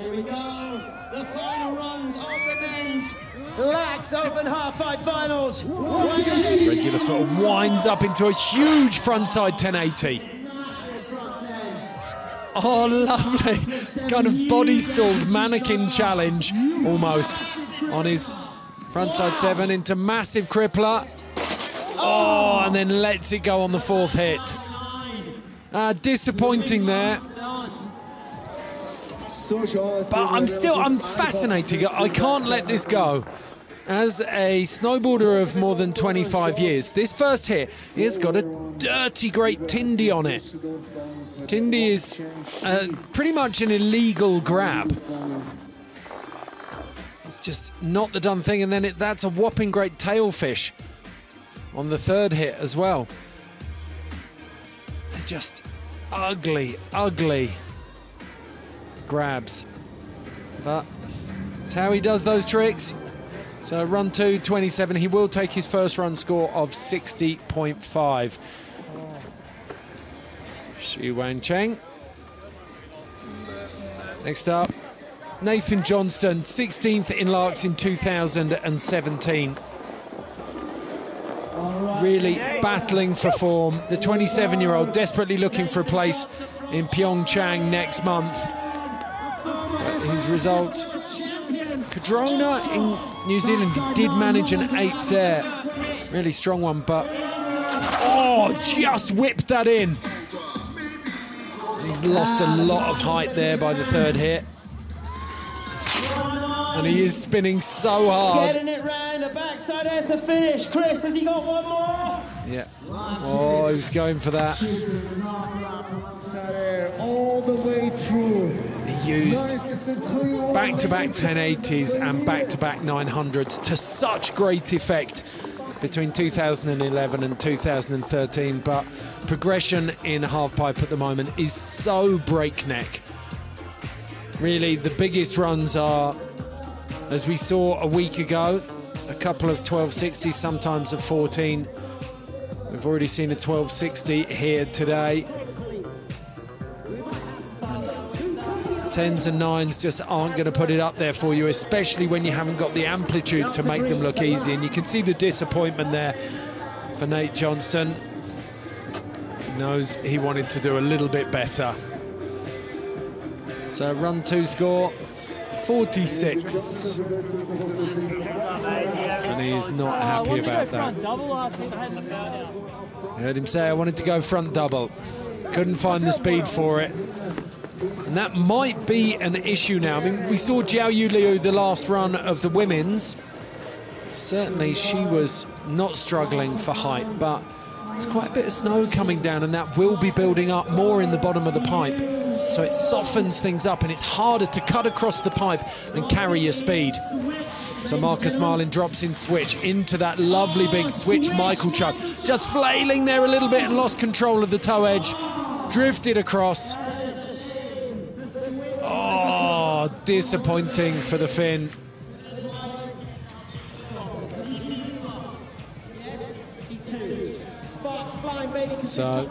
Here we go, the final runs of the men's LAAX Open half-pipe finals. Regular foot winds up into a huge frontside 1080. Oh, lovely. Kind of body-stalled mannequin challenge, almost, on his frontside 7 into massive crippler. Oh, and then lets it go on the fourth hit. Disappointing there. But I'm fascinated. I can't let this go. As a snowboarder of more than 25 years, this first hit has got a dirty great Tindy on it. Tindy is pretty much an illegal grab. It's just not the done thing, and then that's a whopping great tailfish on the third hit as well. They're just ugly, ugly grabs. But that's how he does those tricks. So run 2, 27. He will take his first run score of 60.5. Shi Wangcheng. Next up, Nathan Johnston, 16th in LAAX in 2017. Really battling for form. The 27-year-old desperately looking for a place in Pyeongchang next month. But his results, Cadrona in New Zealand did manage an 8th there. Really strong one, but oh, just whipped that in. He's lost a lot of height there by the third hit. And he is spinning so hard. Getting it round the backside there to finish. Chris, has he got one more? Yeah. Oh, he was going for that. All the way through. He used back-to-back 1080s and back-to-back 900s to such great effect between 2011 and 2013, but progression in halfpipe at the moment is so breakneck. Really, the biggest runs are, as we saw a week ago, a couple of 1260s, sometimes a 14. We've already seen a 1260 here today. 10s and 9s just aren't going to put it up there for you, especially when you haven't got the amplitude to make them look easy. And you can see the disappointment there for Nate Johnston. He knows he wanted to do a little bit better. So run 2 score, 46. And he is not happy about that. I heard him say, I wanted to go front double. Couldn't find the speed for it. And that might be an issue now. I mean, we saw Jiao Yu Liu the last run of the women's. Certainly she was not struggling for height, but there's quite a bit of snow coming down, and that will be building up more in the bottom of the pipe. So it softens things up, and it's harder to cut across the pipe and carry your speed. So Marcus Marlin drops in switch into that lovely big switch Michael chuck. Just flailing there a little bit and lost control of the toe edge. Drifted across. Oh, disappointing for the Finn. So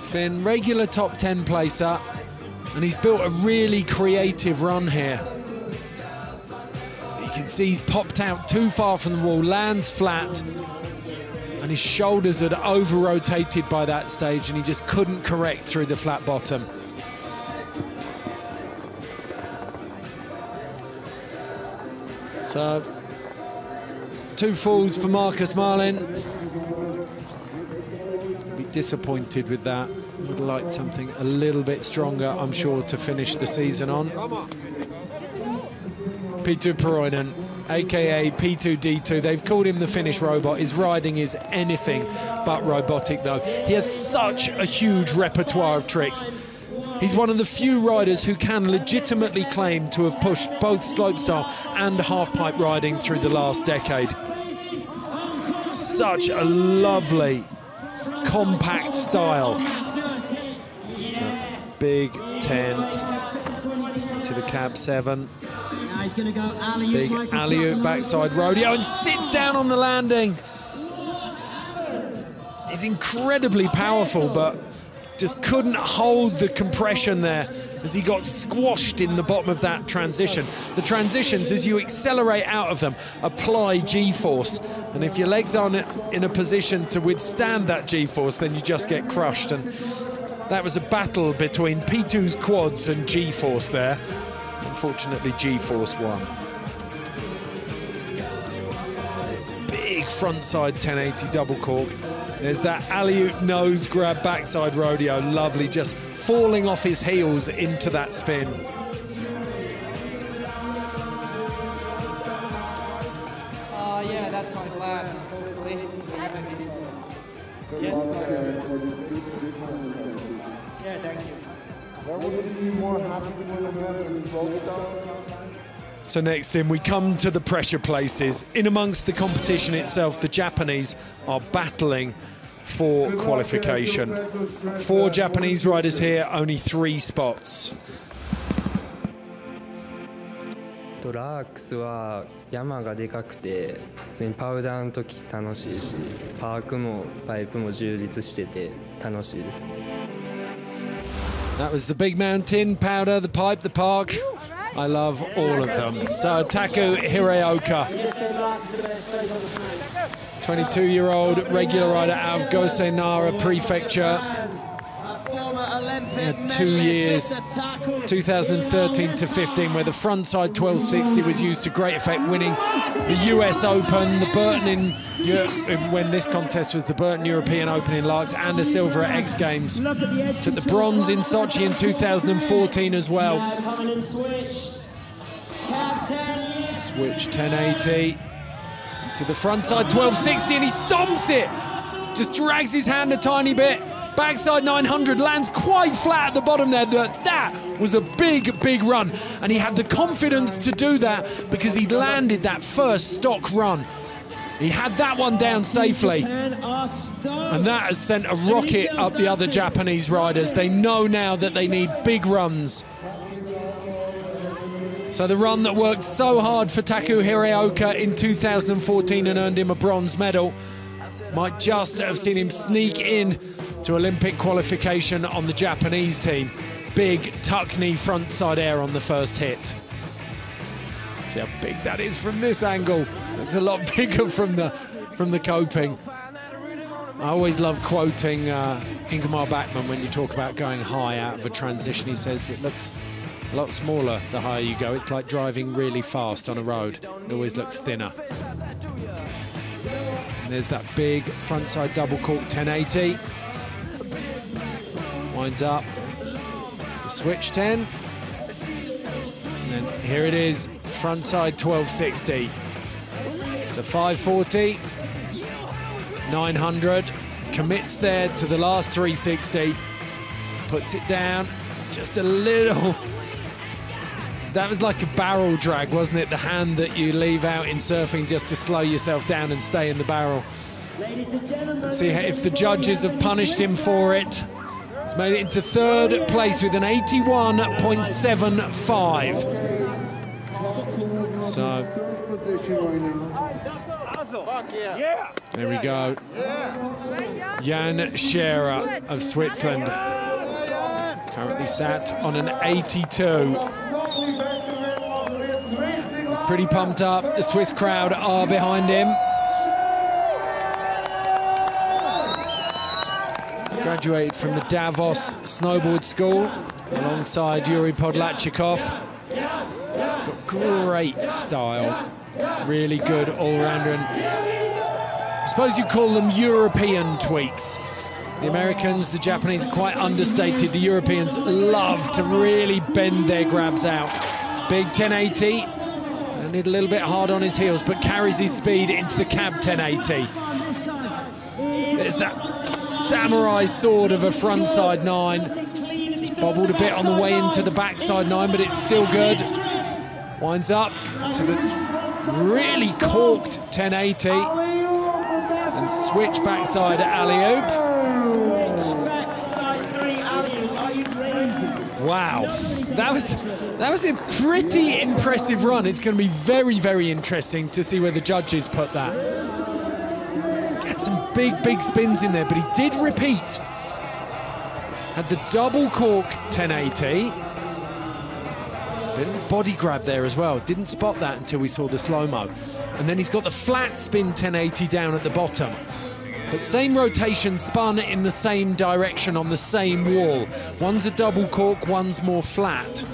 Finn, regular top 10 placer, and he's built a really creative run here. You can see he's popped out too far from the wall, lands flat, and his shoulders had over-rotated by that stage, and he just couldn't correct through the flat bottom. So, 2 falls for Marcus Marlin. Be disappointed with that. Would have liked something a little bit stronger, I'm sure, to finish the season on. P2 Peroinen, aka P2D2. They've called him the Finnish robot. His riding is anything but robotic, though. He has such a huge repertoire of tricks. He's one of the few riders who can legitimately claim to have pushed both slopestyle and halfpipe riding through the last decade. Such a lovely, compact style. So, big 10 to the cab 7. Big alley-oop backside rodeo and sits down on the landing. He's incredibly powerful, but just couldn't hold the compression there as he got squashed in the bottom of that transition. The transitions, as you accelerate out of them, apply G-force. And if your legs aren't in a position to withstand that G-force, then you just get crushed. And that was a battle between P2's quads and G-force there. Unfortunately, G-force won. Big frontside 1080 double cork. There's that alley-oop nose grab backside rodeo. Lovely, just falling off his heels into that spin. Yeah, that's my plan, hopefully. Yeah, thank you. So next in, we come to the pressure places. In amongst the competition itself, the Japanese are battling for qualification. 4 Japanese riders here, only 3 spots. LAAX は山がでかくて普通にパウダーの時楽しいし、パークもパイプも充実してて楽しいですね。That was the big mountain, powder, the pipe, the park. I love all of them. So Taku Hiraoka, 22-year-old regular rider out of Gosei Nara Prefecture. had 2 years, 2013 to 15, where the frontside 1260 was used to great effect, winning the US Open, the Burton when this contest was the Burton European Open in LAAX, and a silver at X Games. Took the bronze in Sochi in 2014 as well. Switch 1080 to the frontside 1260, and he stomps it. Just drags his hand a tiny bit. Backside 900 lands quite flat at the bottom there. That was a big, big run. And he had the confidence to do that because he landed that first stock run. He had that one down safely. And that has sent a rocket up the other Japanese riders. They know now that they need big runs. So the run that worked so hard for Taku Hiraoka in 2014 and earned him a bronze medal might just have seen him sneak in to Olympic qualification on the Japanese team. Big tuck knee frontside air on the first hit. See how big that is from this angle. It's a lot bigger from the coping. I always love quoting Ingemar Bachmann when you talk about going high out of a transition. He says it looks a lot smaller the higher you go. It's like driving really fast on a road. It always looks thinner. And there's that big frontside double cork 1080. Winds up. The switch 10. And then here it is, frontside 1260. So 540, 900, commits there to the last 360, puts it down just a little. That was like a barrel drag, wasn't it? The hand that you leave out in surfing just to slow yourself down and stay in the barrel. Let's see if the judges have punished him for it. He's made it into third place with an 81.75. So, there we go. Jan Scherer of Switzerland. Currently sat on an 82. Pretty pumped up. The Swiss crowd are behind him. Graduated from the Davos Snowboard School alongside Yuri Podlachikov. Got great style. Really good all-rounder. And I suppose you call them European tweaks. The Americans, the Japanese are quite understated. The Europeans love to really bend their grabs out. Big 1080. And a little bit hard on his heels, but carries his speed into the cab 1080. There's that samurai sword of a frontside 9. Just bobbled a bit on the way into the backside 9, but it's still good. Winds up to the really corked 1080. And switch backside alley-oop. Wow, that was a pretty impressive run. It's going to be very, very interesting to see where the judges put that. Had some big, big spins in there, but he did repeat. Had the double cork 1080. Little body grab there as well. Didn't spot that until we saw the slow-mo. And then he's got the flat spin 1080 down at the bottom. But same rotation, spun in the same direction on the same wall. One's a double cork, one's more flat.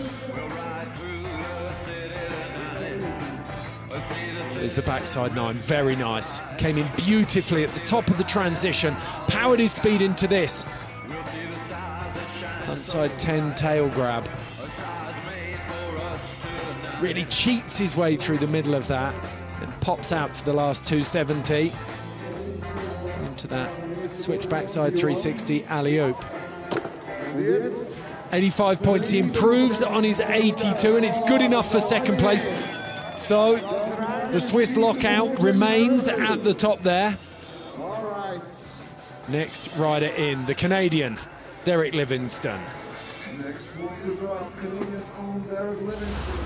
There's the backside 9, very nice. Came in beautifully at the top of the transition, powered his speed into this. Frontside 10 tail grab. Really cheats his way through the middle of that and pops out for the last 270. Into that switch backside 360 alley-oop. 85 points, he improves on his 82, and it's good enough for second place. So the Swiss lockout remains at the top there. Next rider in, the Canadian, Derek Livingston. Next one to drop, Canadian's own Derek Livingston.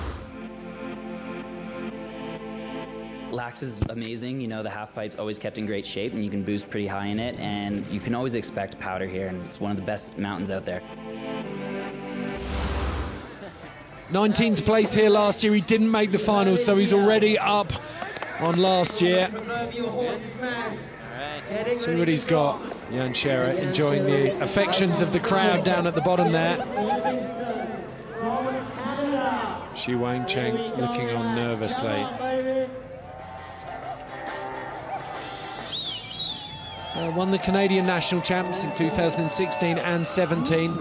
LAAX is amazing. You know, the half-pipe's always kept in great shape, and you can boost pretty high in it, and you can always expect powder here, and it's one of the best mountains out there. 19th place here last year. He didn't make the finals, so he's already up on last year. See what he's got. Jan Scherer enjoying the affections of the crowd down at the bottom there. Xu Wangcheng looking on nervously. So won the Canadian national champs in 2016 and 17.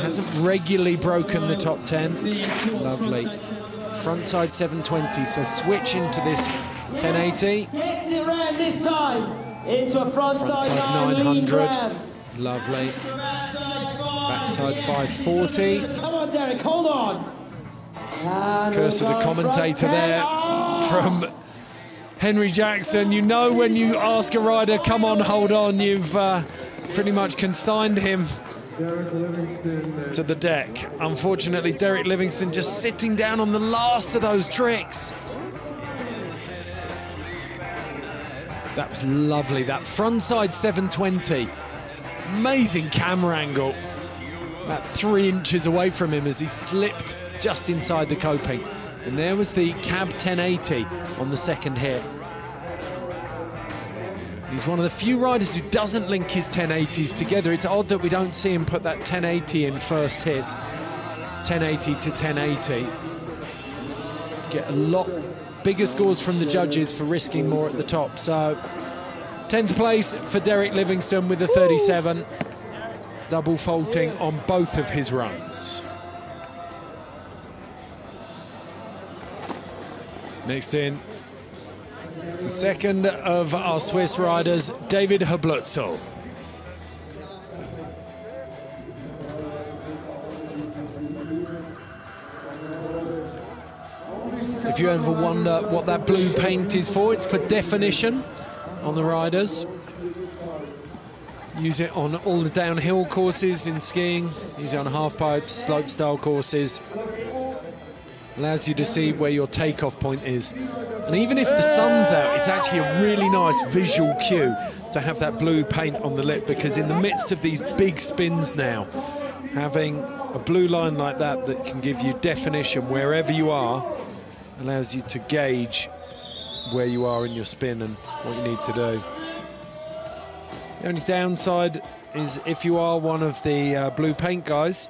Hasn't regularly broken the top 10. Lovely. Frontside 720, so switch into this 1080. This time into a frontside 900. Lovely. Backside 540. Come on, Derek, hold on. Curse of the commentator there from Henry Jackson. You know when you ask a rider, come on, hold on, you've pretty much consigned him to the deck. Unfortunately, Derek Livingston just sitting down on the last of those tricks. That was lovely, that frontside 720. Amazing camera angle. About 3 inches away from him as he slipped just inside the coping. And there was the cab 1080 on the second hit. He's one of the few riders who doesn't link his 1080s together. It's odd that we don't see him put that 1080 in first hit. 1080 to 1080. Get a lot bigger scores from the judges for risking more at the top. So 10th place for Derek Livingston with a 37. Double faulting on both of his runs. Next in, the second of our Swiss riders, David Hablutzel. If you ever wonder what that blue paint is for, it's for definition on the riders. Use it on all the downhill courses in skiing, use it on half-pipes, slope-style courses. Allows you to see where your takeoff point is. And even if the sun's out, it's actually a really nice visual cue to have that blue paint on the lip, because in the midst of these big spins now, having a blue line like that that can give you definition wherever you are allows you to gauge where you are in your spin and what you need to do. The only downside is if you are one of the blue paint guys,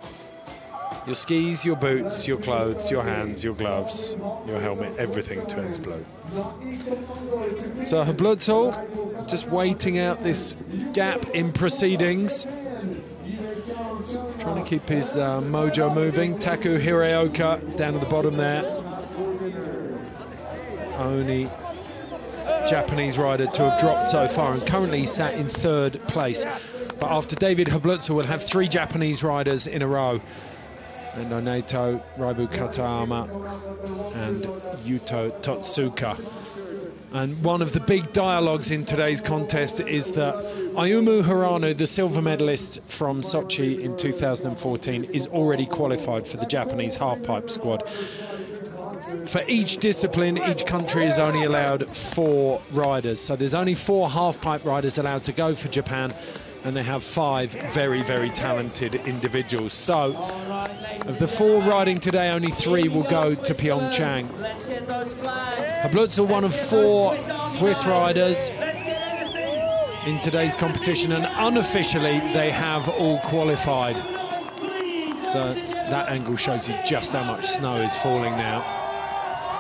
your skis, your boots, your clothes, your hands, your gloves, your helmet, everything turns blue. So Hablutzel just waiting out this gap in proceedings. Trying to keep his mojo moving. Taku Hiraoka down at the bottom there. Only Japanese rider to have dropped so far, and currently sat in 3rd place. But after David Hablutzel, we'll have 3 Japanese riders in a row. Endo Naito, Raibu Katayama and Yuto Totsuka. And one of the big dialogues in today's contest is that Ayumu Hirano, the silver medalist from Sochi in 2014, is already qualified for the Japanese half-pipe squad. For each discipline, each country is only allowed 4 riders. So there's only 4 half-pipe riders allowed to go for Japan, and they have 5 very, very talented individuals. So, of the 4 riding today, only 3 will go to Pyeongchang. Hablutzel, one of 4 Swiss riders in today's competition, and unofficially they have all qualified. So that angle shows you just how much snow is falling now.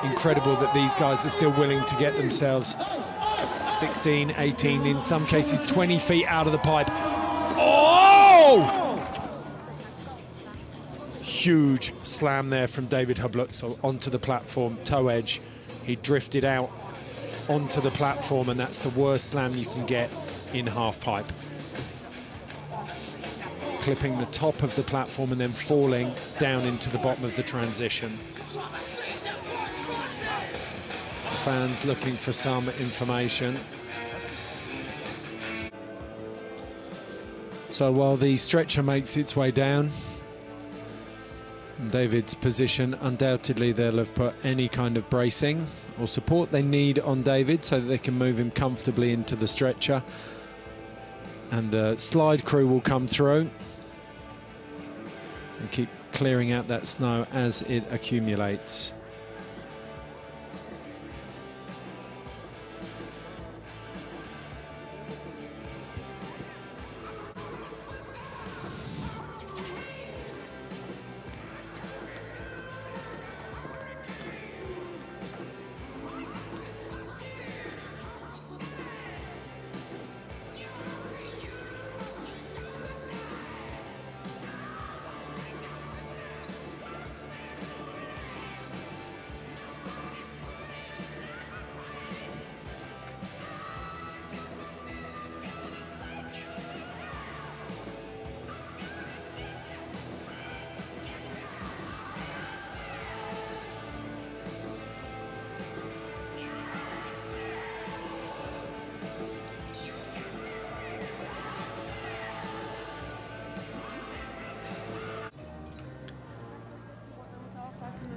Incredible that these guys are still willing to get themselves 16, 18, in some cases 20 feet out of the pipe. Oh! Huge slam there from David Hablutzel onto the platform, toe edge. He drifted out onto the platform, and that's the worst slam you can get in half pipe. Clipping the top of the platform and then falling down into the bottom of the transition. Fans looking for some information. So while the stretcher makes its way down, in David's position, undoubtedly they'll have put any kind of bracing or support they need on David so that they can move him comfortably into the stretcher. And the slide crew will come through and keep clearing out that snow as it accumulates.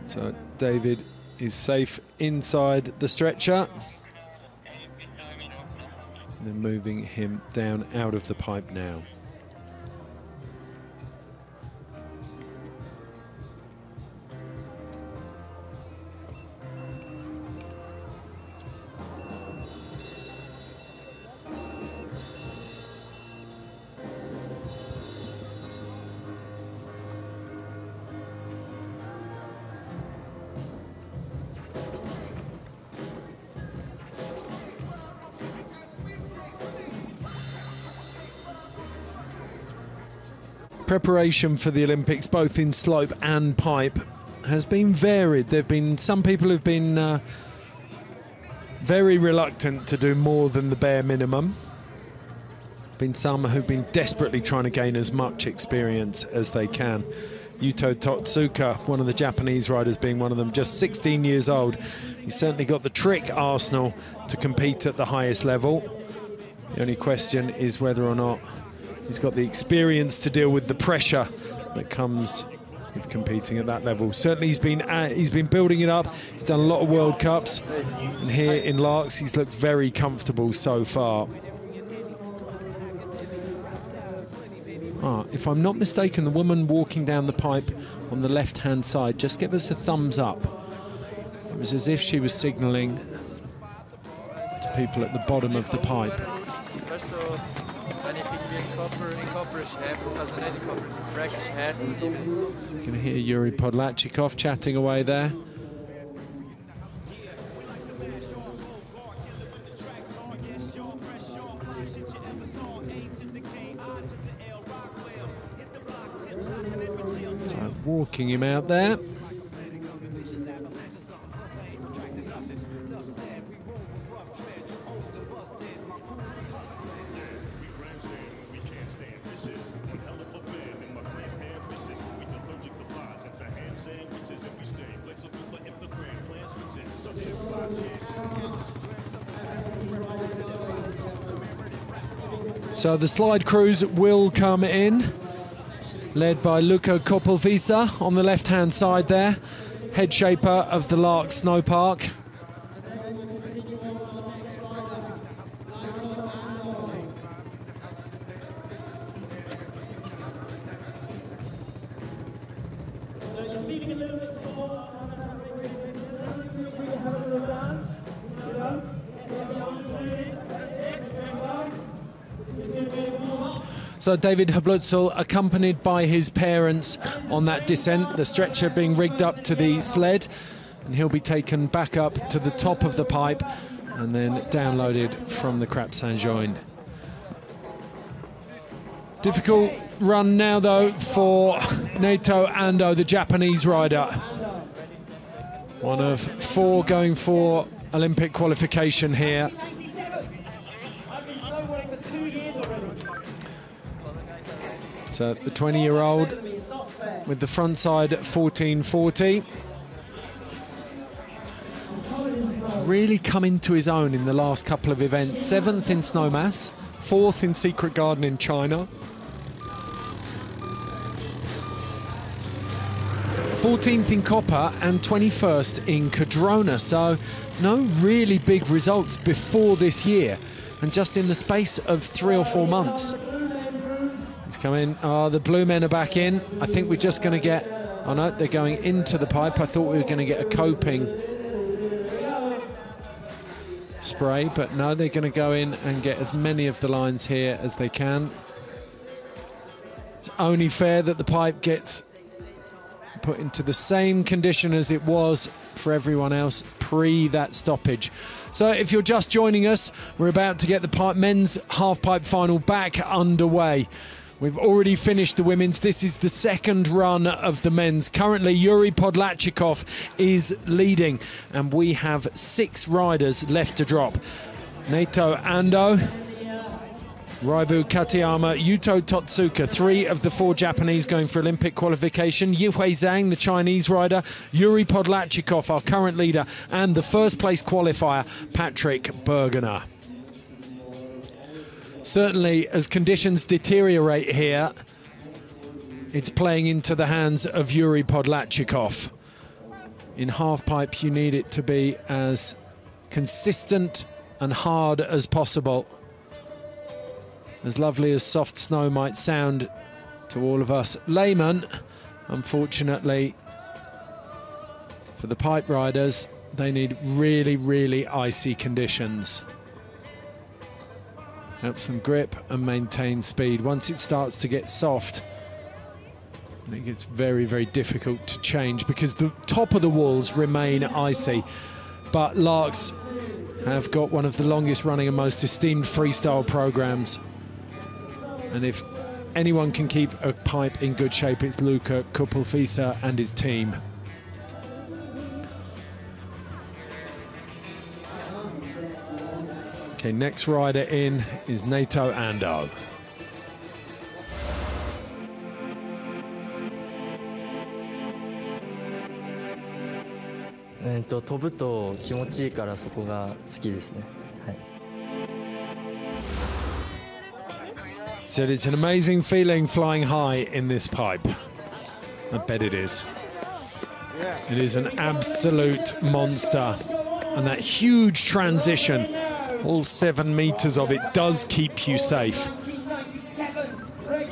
So David is safe inside the stretcher. And then moving him down out of the pipe now. Preparation for the Olympics, both in slope and pipe, has been varied. There have been some people who've been very reluctant to do more than the bare minimum. Been some who've been desperately trying to gain as much experience as they can. Yuto Totsuka, one of the Japanese riders, being one of them, just 16 years old. He's certainly got the trick arsenal to compete at the highest level. The only question is whether or not he's got the experience to deal with the pressure that comes with competing at that level. Certainly he's been building it up. He's done a lot of World Cups, and here in LAAX he's looked very comfortable so far. If I'm not mistaken, the woman walking down the pipe on the left-hand side just gave us a thumbs up. It was as if she was signalling to people at the bottom of the pipe. You can hear Yuri Podlachikov chatting away there. So walking him out there. So the slide crews will come in, led by Luka Kopelvisa on the left-hand side there, head shaper of the LAAX Snow Park. So David Hablutzel, accompanied by his parents on that descent, the stretcher being rigged up to the sled, and he'll be taken back up to the top of the pipe and then downloaded from the Crap Saint-Jean. Difficult run now though for Naito Ando, the Japanese rider. One of 4 going for Olympic qualification here. So the 20-year-old with the front side at 14.40. Really come into his own in the last couple of events. 7th in Snowmass, 4th in Secret Garden in China. 14th in Copper and 21st in Cadrona. So no really big results before this year. And just in the space of 3 or 4 months. He's coming. Oh, the blue men are back in. I think we're just going to get... Oh, no, they're going into the pipe. I thought we were going to get a coping spray, but no, they're going to go in and get as many of the lines here as they can. It's only fair that the pipe gets put into the same condition as it was for everyone else pre that stoppage. So if you're just joining us, we're about to get the men's half-pipe final back underway. We've already finished the women's. This is the second run of the men's. Currently, Yuri Podlachikov is leading, and we have 6 riders left to drop. Naito Ando, Raibu Katayama, Yuto Totsuka, 3 of the 4 Japanese going for Olympic qualification. Yihui Zhang, the Chinese rider, Yuri Podlachikov, our current leader, and the first place qualifier, Patrick Bergener. Certainly, as conditions deteriorate here, it's playing into the hands of Yuri Podlachikov. In halfpipe, you need it to be as consistent and hard as possible. As lovely as soft snow might sound to all of us laymen, unfortunately, for the pipe riders, they need really, really icy conditions. Helps them grip and maintain speed. Once it starts to get soft, it gets very, very difficult to change because the top of the walls remain icy. But LAAX have got one of the longest running and most esteemed freestyle programs. And if anyone can keep a pipe in good shape, it's Luca Kupelfieser and his team. Okay, next rider in is Nato Ando. Said it's an amazing feeling flying high in this pipe. I bet it is. It is an absolute monster. And that huge transition, all 7 meters of it, does keep you safe.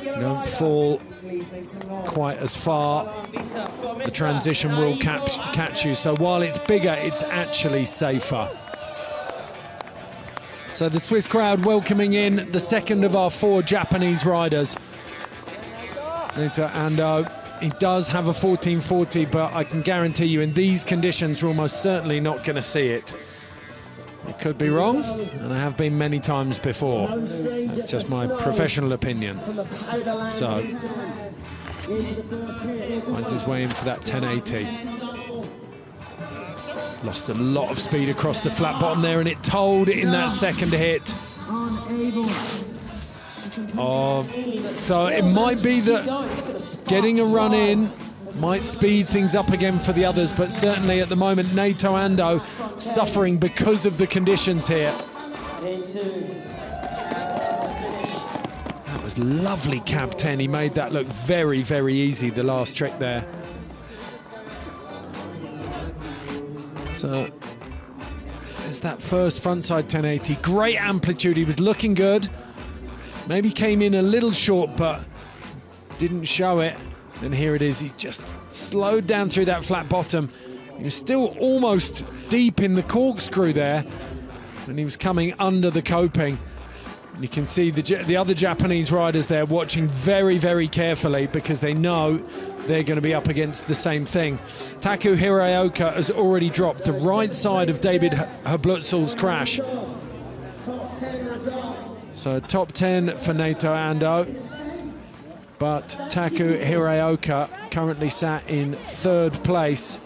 You don't fall quite as far. The transition will catch you. So while it's bigger, it's actually safer. So the Swiss crowd welcoming in the second of our 4 Japanese riders. Nato Ando, he does have a 1440, but I can guarantee you in these conditions we're almost certainly not going to see it. It could be wrong, and I have been many times before. That's just my professional opinion. So, finds his way in for that 1080. Lost a lot of speed across the flat bottom there, and it told in that second hit. So it might be that getting a run in might speed things up again for the others, but certainly at the moment Nato Ando suffering because of the conditions here. That was lovely cab 10. He made that look very, very easy, the last trick there. So there's that first frontside 1080. Great amplitude, he was looking good. Maybe came in a little short, but didn't show it. And here it is, he's just slowed down through that flat bottom. He was still almost deep in the corkscrew there, and he was coming under the coping. And you can see the other Japanese riders there watching very, very carefully because they know they're going to be up against the same thing. Taku Hiraoka has already dropped the right side of David Herblutzel's crash. So top 10 for Nato Ando. But Taku Hiraoka, currently sat in 3rd place,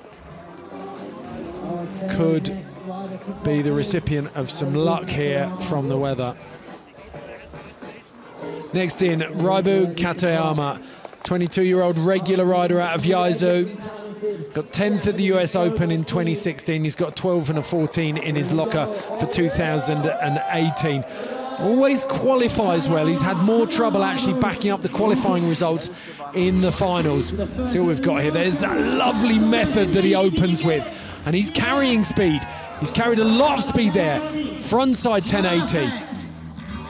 could be the recipient of some luck here from the weather. Next in, Raibu Katayama, 22-year-old regular rider out of Yaizu. Got 10th at the US Open in 2016. He's got 12 and a 14 in his locker for 2018. Always qualifies well. He's had more trouble actually backing up the qualifying results in the finals. See what we've got here. There's that lovely method that he opens with. And he's carrying speed. He's carried a lot of speed there. Frontside 1080.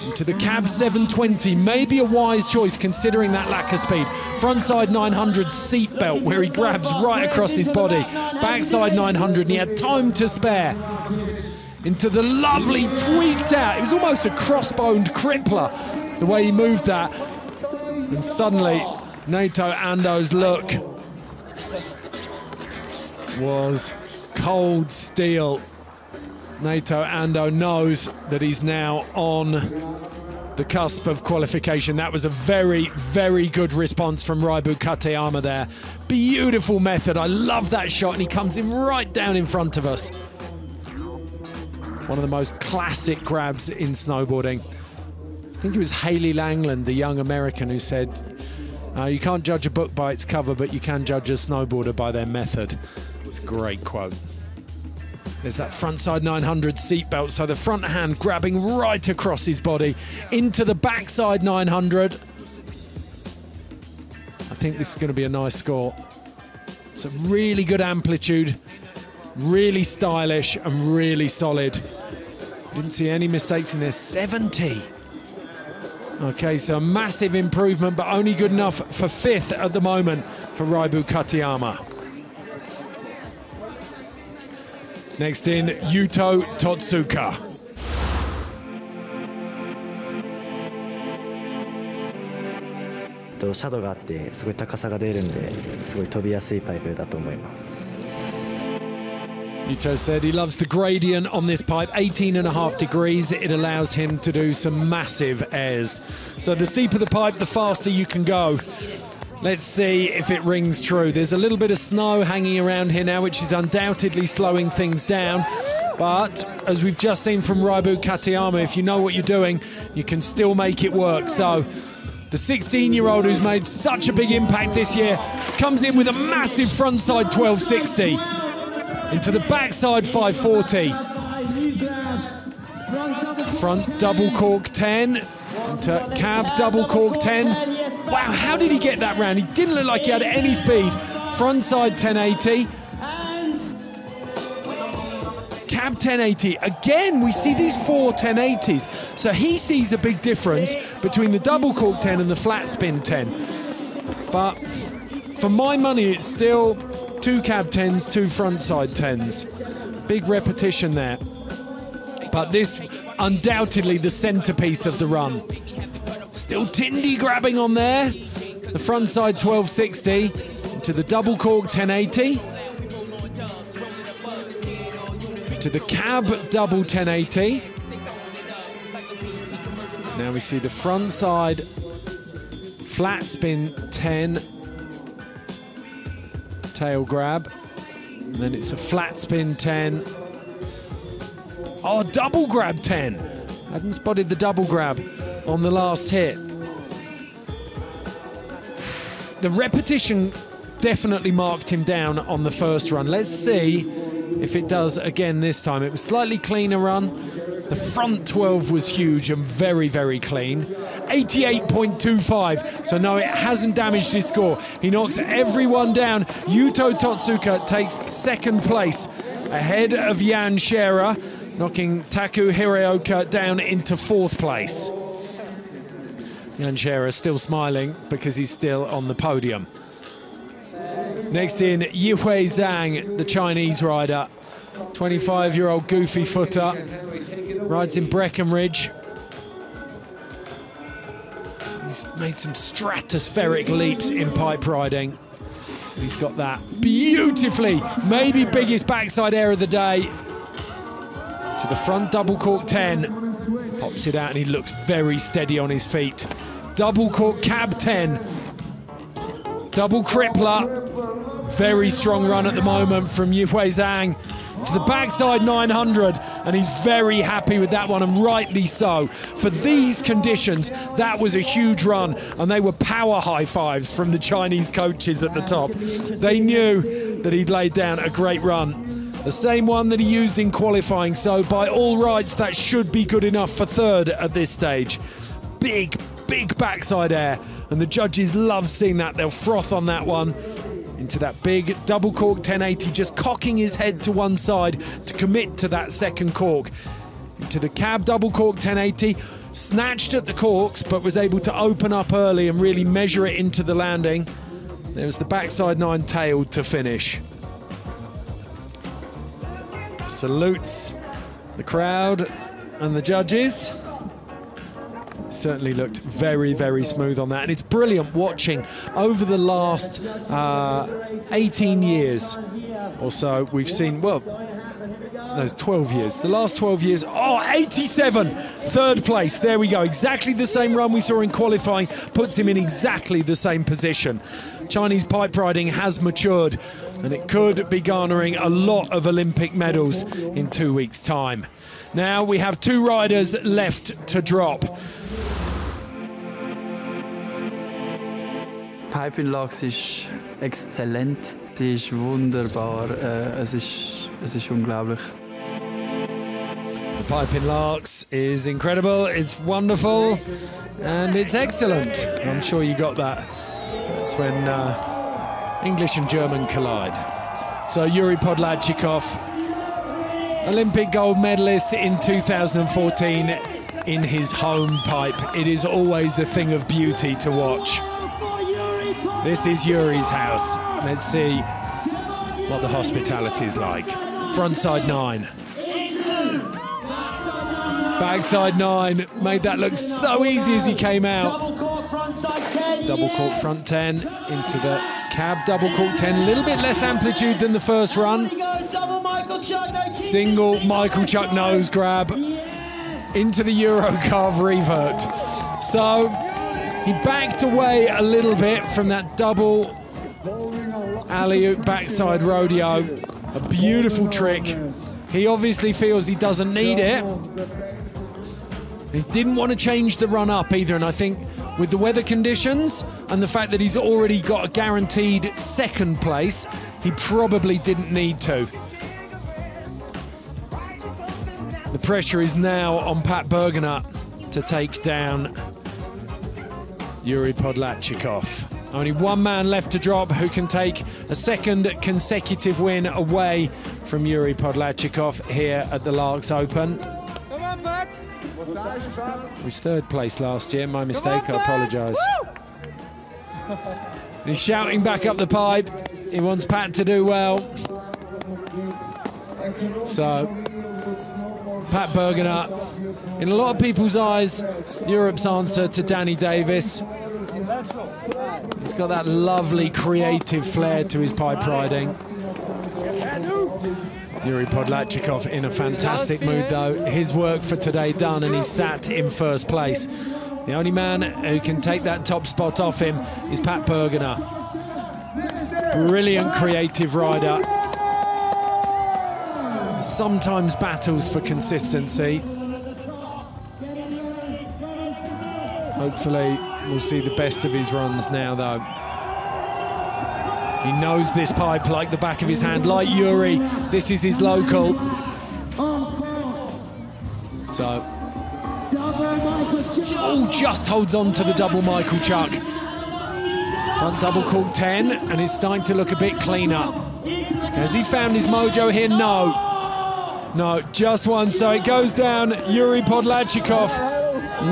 Into the cab 720. Maybe a wise choice considering that lack of speed. Frontside 900 seatbelt where he grabs right across his body. Backside 900 and he had time to spare. Into the lovely tweaked out. It was almost a crossboned crippler, the way he moved that. And suddenly, Nato Ando's look was cold steel. Nato Ando knows that he's now on the cusp of qualification. That was a very, very good response from Raibu Katayama there. Beautiful method. I love that shot, and he comes in right down in front of us. One of the most classic grabs in snowboarding. I think it was Haley Langland, the young American, who said, you can't judge a book by its cover, but you can judge a snowboarder by their method. It's a great quote. There's that frontside 900 seatbelt, so the front hand grabbing right across his body into the backside 900. I think this is going to be a nice score. It's a really good amplitude Really stylish and really solid. Didn't see any mistakes in there. 70. Okay, so a massive improvement, but only good enough for 5th at the moment for Raibu Katayama. Next in, Yuto Totsuka.シャドウがあってすごい高さが出るんですごい飛びやすいパイプだと思います。Yuto said he loves the gradient on this pipe, 18.5 degrees. It allows him to do some massive airs. So the steeper the pipe, the faster you can go. Let's see if it rings true. There's a little bit of snow hanging around here now, which is undoubtedly slowing things down. But as we've just seen from Raibu Katayama, if you know what you're doing, you can still make it work. So the 16-year-old who's made such a big impact this year comes in with a massive frontside 1260. Into the backside 540. Front double cork 10. Into cab double cork 10. Wow, how did he get that round? He didn't look like he had any speed. Frontside 1080. Cab 1080. Again, we see these 4 1080s. So he sees a big difference between the double cork 10 and the flat spin 10. But for my money, it's still 2 cab 10s, 2 frontside 10s. Big repetition there. But this, undoubtedly the centerpiece of the run. Still Tindy grabbing on there. The frontside 1260 to the double cork 1080. To the cab double 1080. Now we see the frontside flat spin 10. Tail grab, and then it's a flat spin 10. Oh, double grab 10. Hadn't spotted the double grab on the last hit. The repetition definitely marked him down on the first run. Let's see if it does again this time. It was slightly cleaner run. The front 12 was huge and very, very clean. 88.25, so no, it hasn't damaged his score. He knocks everyone down. Yuto Totsuka takes 2nd place, ahead of Jan Scherer, knocking Taku Hiraoka down into 4th place. Jan Scherer still smiling because he's still on the podium. Next in, Yihui Zhang, the Chinese rider. 25-year-old goofy footer, rides in Breckenridge. He's made some stratospheric leaps in pipe riding. He's got that beautifully, maybe biggest backside air of the day. To the front double cork 10. Pops it out and he looks very steady on his feet. Double cork cab 10. Double crippler. Very strong run at the moment from Yihui Zhang. To the backside 900, and he's very happy with that one, and rightly so. For these conditions, that was a huge run, and they were power high fives from the Chinese coaches at the top. They knew that he'd laid down a great run. The same one that he used in qualifying, so by all rights, that should be good enough for 3rd at this stage. Big, big backside air, and the judges love seeing that. They'll froth on that one. Into that big double cork 1080, just cocking his head to one side to commit to that 2nd cork. Into the cab double cork 1080, snatched at the corks, but was able to open up early and really measure it into the landing. There's the backside 9 tailed to finish. Salutes the crowd and the judges. Certainly looked very, very smooth on that. And it's brilliant watching over the last 18 years or so. We've seen, well, those 12 years. The last 12 years, oh, 87, 3rd place. There we go. Exactly the same run we saw in qualifying. Puts him in exactly the same position. Chinese pipe riding has matured, and it could be garnering a lot of Olympic medals in 2 weeks' time. Now we have 2 riders left to drop. Pipe in LAAX ist exzellent, sie ist wunderbar, es ist unglaublich. The pipe in LAAX is incredible, it's wonderful, and it's excellent. I'm sure you got that. That's when English and German collide. So Yuri Podladchikov Olympic gold medalist in 2014 in his home pipe. It is always a thing of beauty to watch. This is Yuri's house. Let's see what the hospitality is like. Frontside 9. Backside 9. Made that look so easy as he came out. Double cork front 10 into the cab. Double cork 10. A little bit less amplitude than the first run. Single Michael Chuck nose grab into the Euro carve revert. So he backed away a little bit from that double alley-oop backside rodeo. A beautiful trick. He obviously feels he doesn't need it. He didn't want to change the run up either, and I think with the weather conditions and the fact that he's already got a guaranteed second place, he probably didn't need to. The pressure is now on Pat Bergener to take down Yuri Podlachikov. Only one man left to drop who can take a second consecutive win away from Yuri Podlachikov here at the LAAX Open. Come on, Pat! He was third place last year, my mistake, I apologise. He's shouting back up the pipe. He wants Pat to do well. So, Pat Bergener, in a lot of people's eyes, Europe's answer to Danny Davis. He's got that lovely creative flair to his pipe riding. Yuri Podlachikov in a fantastic mood though. His work for today done and he's sat in first place. The only man who can take that top spot off him is Pat Bergener. Brilliant creative rider. Sometimes battles for consistency. Hopefully we'll see the best of his runs now though. He knows this pipe like the back of his hand, like Yuri. This is his local. So, oh, just holds on to the double Michael Chuck. Front double cork 10, and it's starting to look a bit cleaner. Has he found his mojo here? No. No, just one, so it goes down. Yuri Podlachikov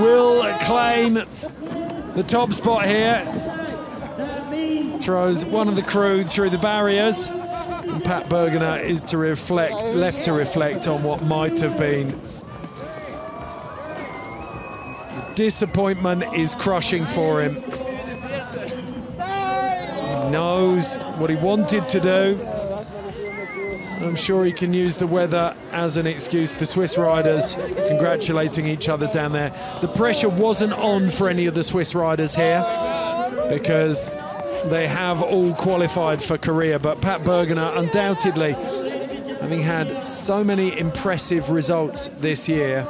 will claim the top spot here. Throws one of the crew through the barriers. And Pat Bergener is to reflect, left to reflect on what might have been. The disappointment is crushing for him. He knows what he wanted to do. I'm sure he can use the weather as an excuse. The Swiss riders congratulating each other down there. The pressure wasn't on for any of the Swiss riders here because they have all qualified for Korea, but Pat Bergener undoubtedly, having had so many impressive results this year,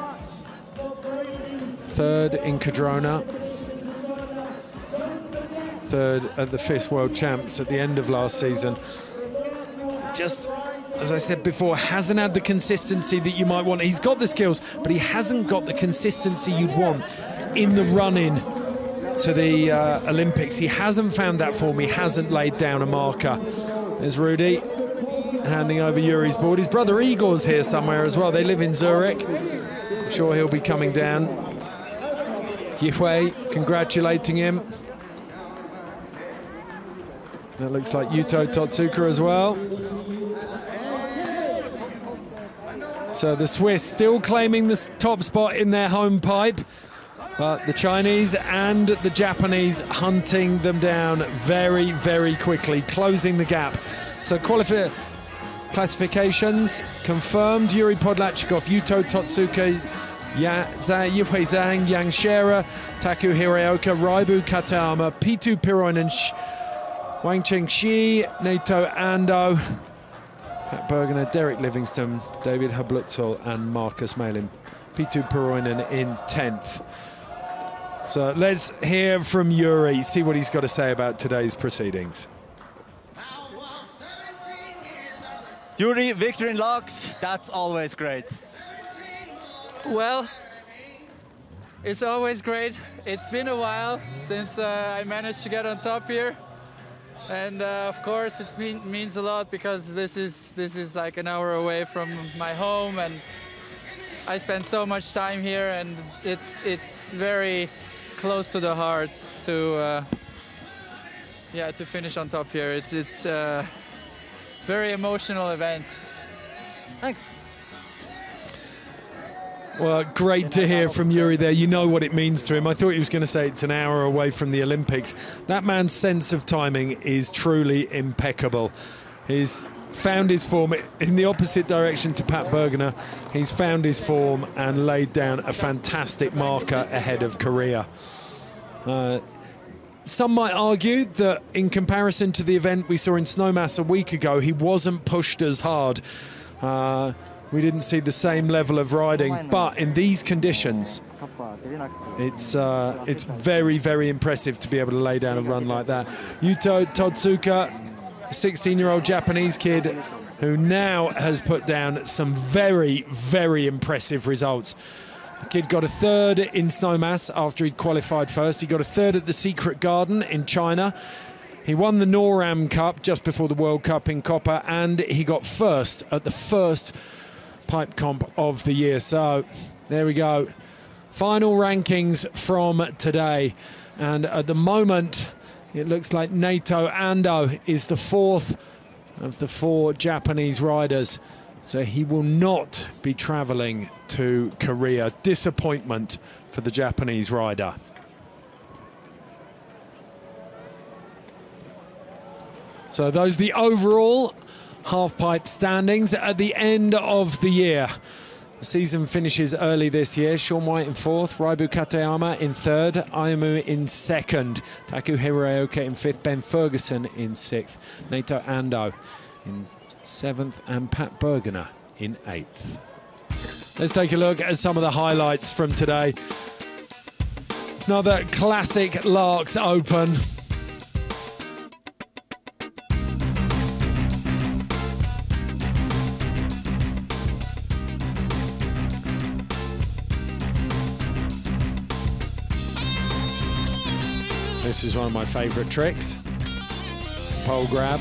third in Cadrona, third at the FIS World Champs at the end of last season, just, as I said before, hasn't had the consistency that you might want. He's got the skills, but he hasn't got the consistency you'd want in the run-in to the Olympics. He hasn't found that form. He hasn't laid down a marker. There's Rudy handing over Yuri's board. His brother Igor's here somewhere as well. They live in Zurich. I'm sure he'll be coming down. Yue congratulating him. That looks like Yuto Totsuka as well. So the Swiss still claiming the top spot in their home pipe. But the Chinese and the Japanese hunting them down very, very quickly, closing the gap. So classifications confirmed. Yuri Podlachikov, Yuto Totsuka, Yue Zhang, Yang Shera, Taku Hiraoka, Raibu Katayama, Pitu Piroinen, Wang Chengxi, Nato Ando, Pat Bergener, Derek Livingston, David Hablutzel and Marcus Malin. Pitu Piroinen in 10th. So let's hear from Yuri, see what he's got to say about today's proceedings. Yuri, victory in LAAX, that's always great. Well, it's always great. It's been a while since I managed to get on top here. And of course it means a lot because this is like an hour away from my home, and I spend so much time here, and it's very close to the heart to to finish on top here. It's a very emotional event. Thanks. Well, great to hear from Yuri there. You know what it means to him. I thought he was going to say it's an hour away from the Olympics. That man's sense of timing is truly impeccable. He's found his form in the opposite direction to Pat Bergener. He's found his form and laid down a fantastic marker ahead of Korea. Some might argue that in comparison to the event we saw in Snowmass a week ago, he wasn't pushed as hard. We didn't see the same level of riding, but in these conditions, it's very, very impressive to be able to lay down a run like that. Yuto Totsuka, a 16-year-old Japanese kid who now has put down some very, very impressive results. The kid got a third in Snowmass after he'd qualified first. He got a third at the Secret Garden in China. He won the Noram Cup just before the World Cup in Koper, and he got first at the first pipe comp of the year. So there we go. Final rankings from today. And at the moment, it looks like Naito Ando is the fourth of the 4 Japanese riders. So he will not be traveling to Korea. Disappointment for the Japanese rider. So those are the overall half-pipe standings at the end of the year. The season finishes early this year. Shaun White in 4th, Raibu Katayama in 3rd, Ayumu in 2nd, Taku Hiraoka in 5th, Ben Ferguson in 6th, Naito Ando in 7th, and Pat Bergener in 8th. Let's take a look at some of the highlights from today. Another classic LAAX Open. This is one of my favourite tricks. Pole grab.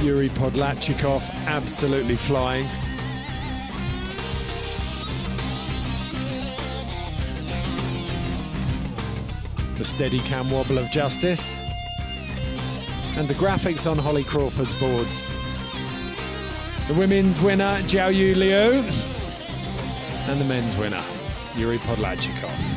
Yuri Podlachikov absolutely flying. The steady cam wobble of justice. And the graphics on Holly Crawford's boards. The women's winner, Jiaoyu Liu, and the men's winner, Yuri Podlachikov.